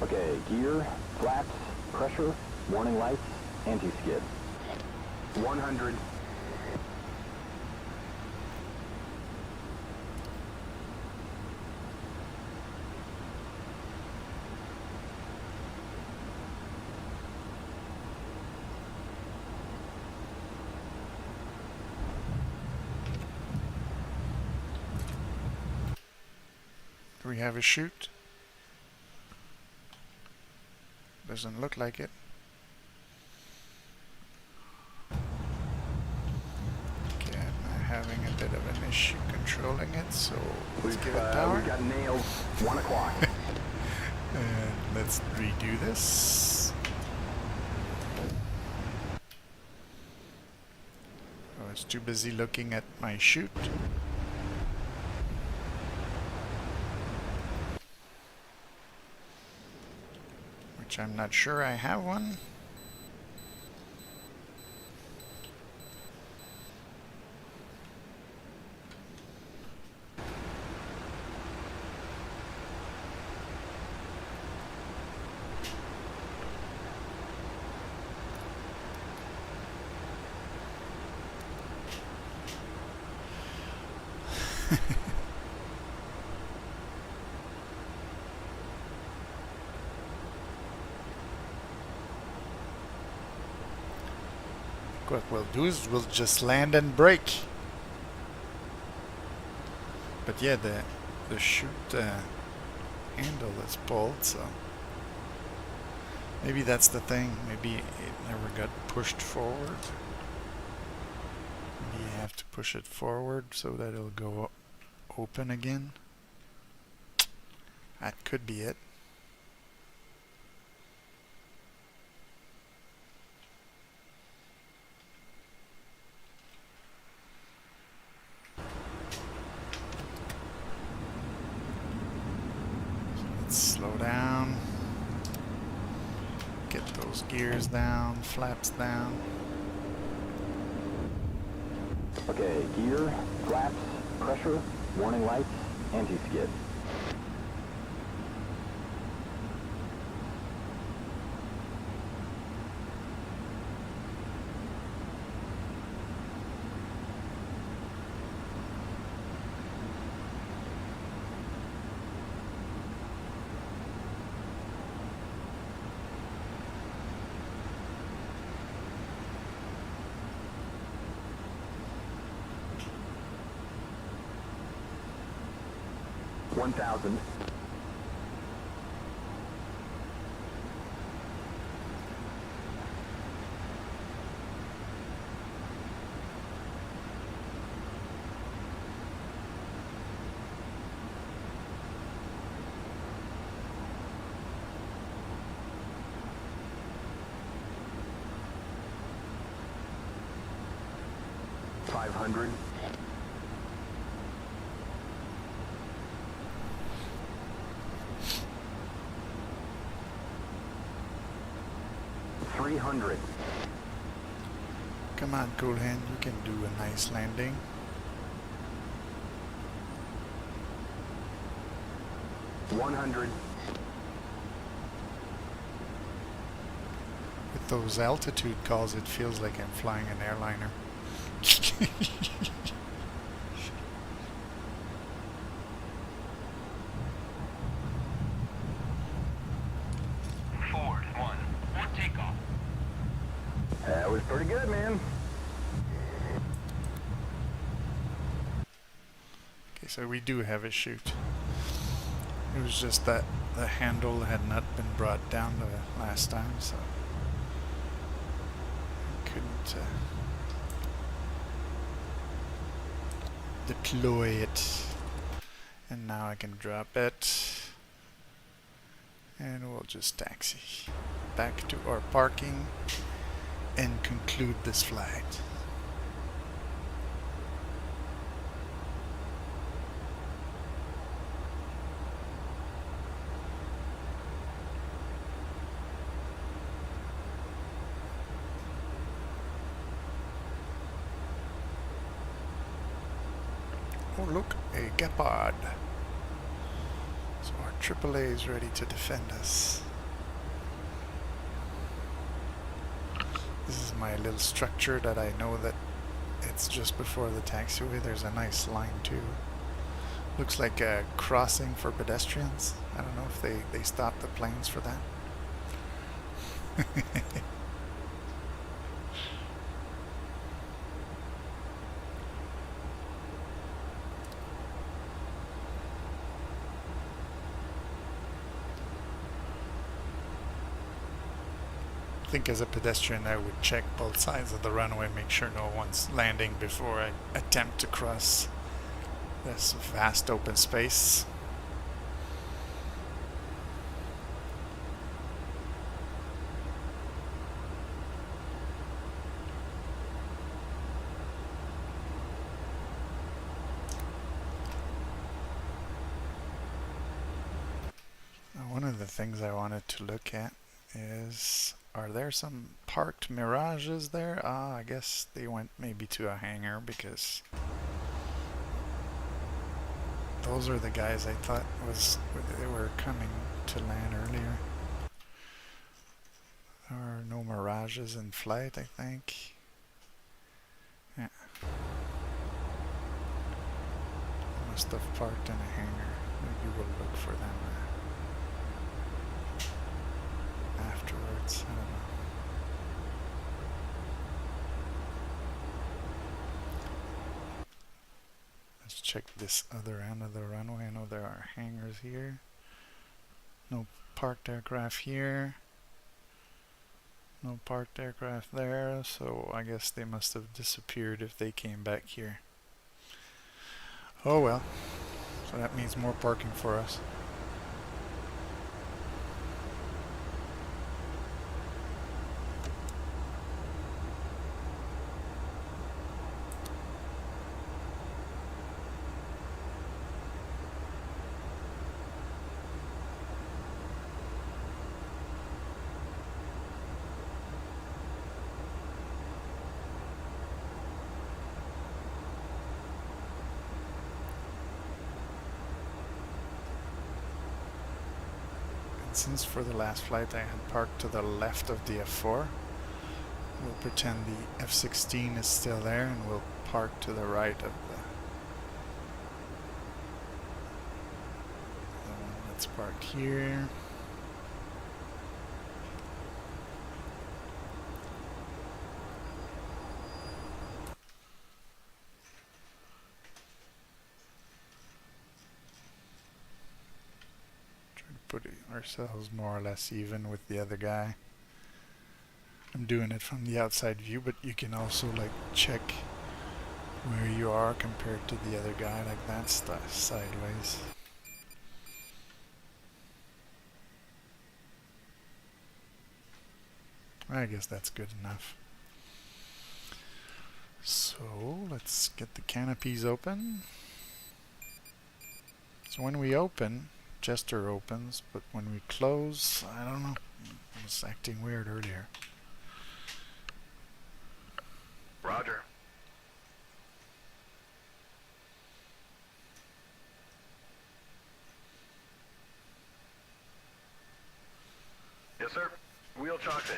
Okay, gear, flaps, pressure, warning lights, anti-skid. 100. Do we have a chute? Doesn't look like it. Okay, I'm having a bit of an issue controlling it, so let's give it power. We've got nailed. 1 o'clock. And let's redo this. I was too busy looking at my chute. Which I'm not sure I have one. What we'll do is we'll just land and brake. But yeah, the chute handle is pulled, so maybe that's the thing. Maybe it never got pushed forward. Maybe you have to push it forward so that it'll go open again. That could be it. Slow down. Get those gears down, flaps down. Okay, gear, flaps, pressure, warning lights, anti-skid. $1,000. $500. $300. Come on, Cool Hand, you can do a nice landing. $100. With those altitude calls, it feels like I'm flying an airliner. Forward, 1. For takeoff. That was pretty good, man. Okay, so we do have a chute. It was just that the handle had not been brought down the last time, so I couldn't deploy it. And now I can drop it. And we'll just taxi back to our parking and conclude this flight. Oh look, a Gepard. So our AAA is ready to defend us. This is my little structure that I know that it's just before the taxiway. There's a nice line too. Looks like a crossing for pedestrians. I don't know if they stopped the planes for that. I think as a pedestrian I would check both sides of the runway, make sure no one's landing before I attempt to cross this vast open space. Now, one of the things I wanted to look at is, are there some parked Mirages there? Ah, I guess they went maybe to a hangar, because those are the guys I thought they were coming to land earlier. There are no Mirages in flight, I think. Yeah. They must have parked in a hangar. Maybe we'll look for them afterwards. I don't know. Let's check this other end of the runway. I know there are hangars here. No parked aircraft here. No parked aircraft there, so I guess they must have disappeared if they came back here. Oh well. So that means more parking for us. Since for the last flight I had parked to the left of the F4, we'll pretend the F-16 is still there and we'll park to the right of the one that's parked here. Put ourselves more or less even with the other guy. I'm doing it from the outside view, but you can also like check where you are compared to the other guy, like that, sideways. I guess that's good enough. So let's get the canopies open. So when we open, Jester opens, but when we close, I don't know. It was acting weird earlier. Roger. Yes, sir. Wheel chalks in.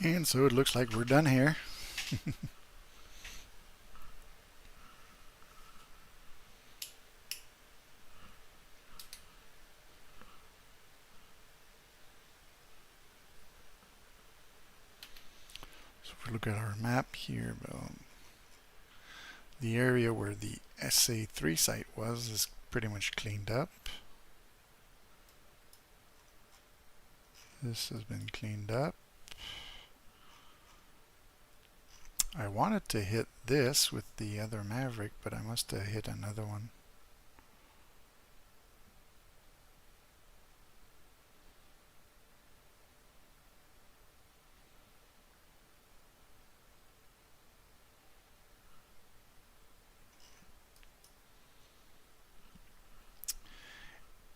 And so it looks like we're done here. So if we look at our map here, the area where the SA3 site was is pretty much cleaned up. This has been cleaned up. I wanted to hit this with the other Maverick, but I must have hit another one.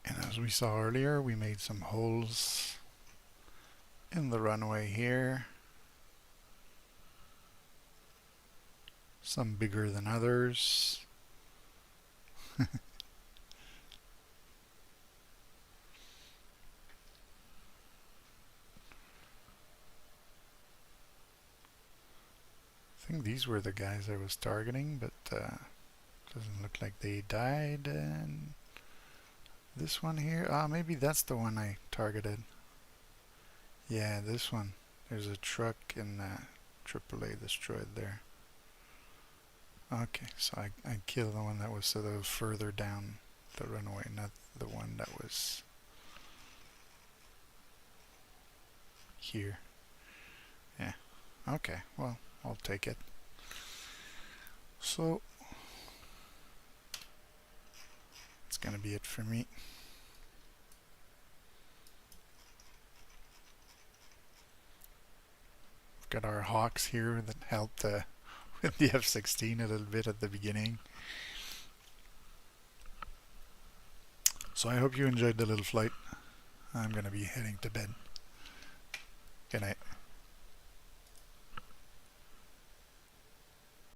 And as we saw earlier, we made some holes in the runway here. Some bigger than others. I think these were the guys I was targeting, but doesn't look like they died. And this one here, maybe that's the one I targeted. Yeah, this one. There's a truck and AAA destroyed there. Okay, so I killed the one that was sort of further down the runway, not the one that was here. Yeah, okay, well, I'll take it. So, it's gonna be it for me. We've got our Hawks here that helped with the F-16 a little bit at the beginning. So I hope you enjoyed the little flight. I'm gonna be heading to bed.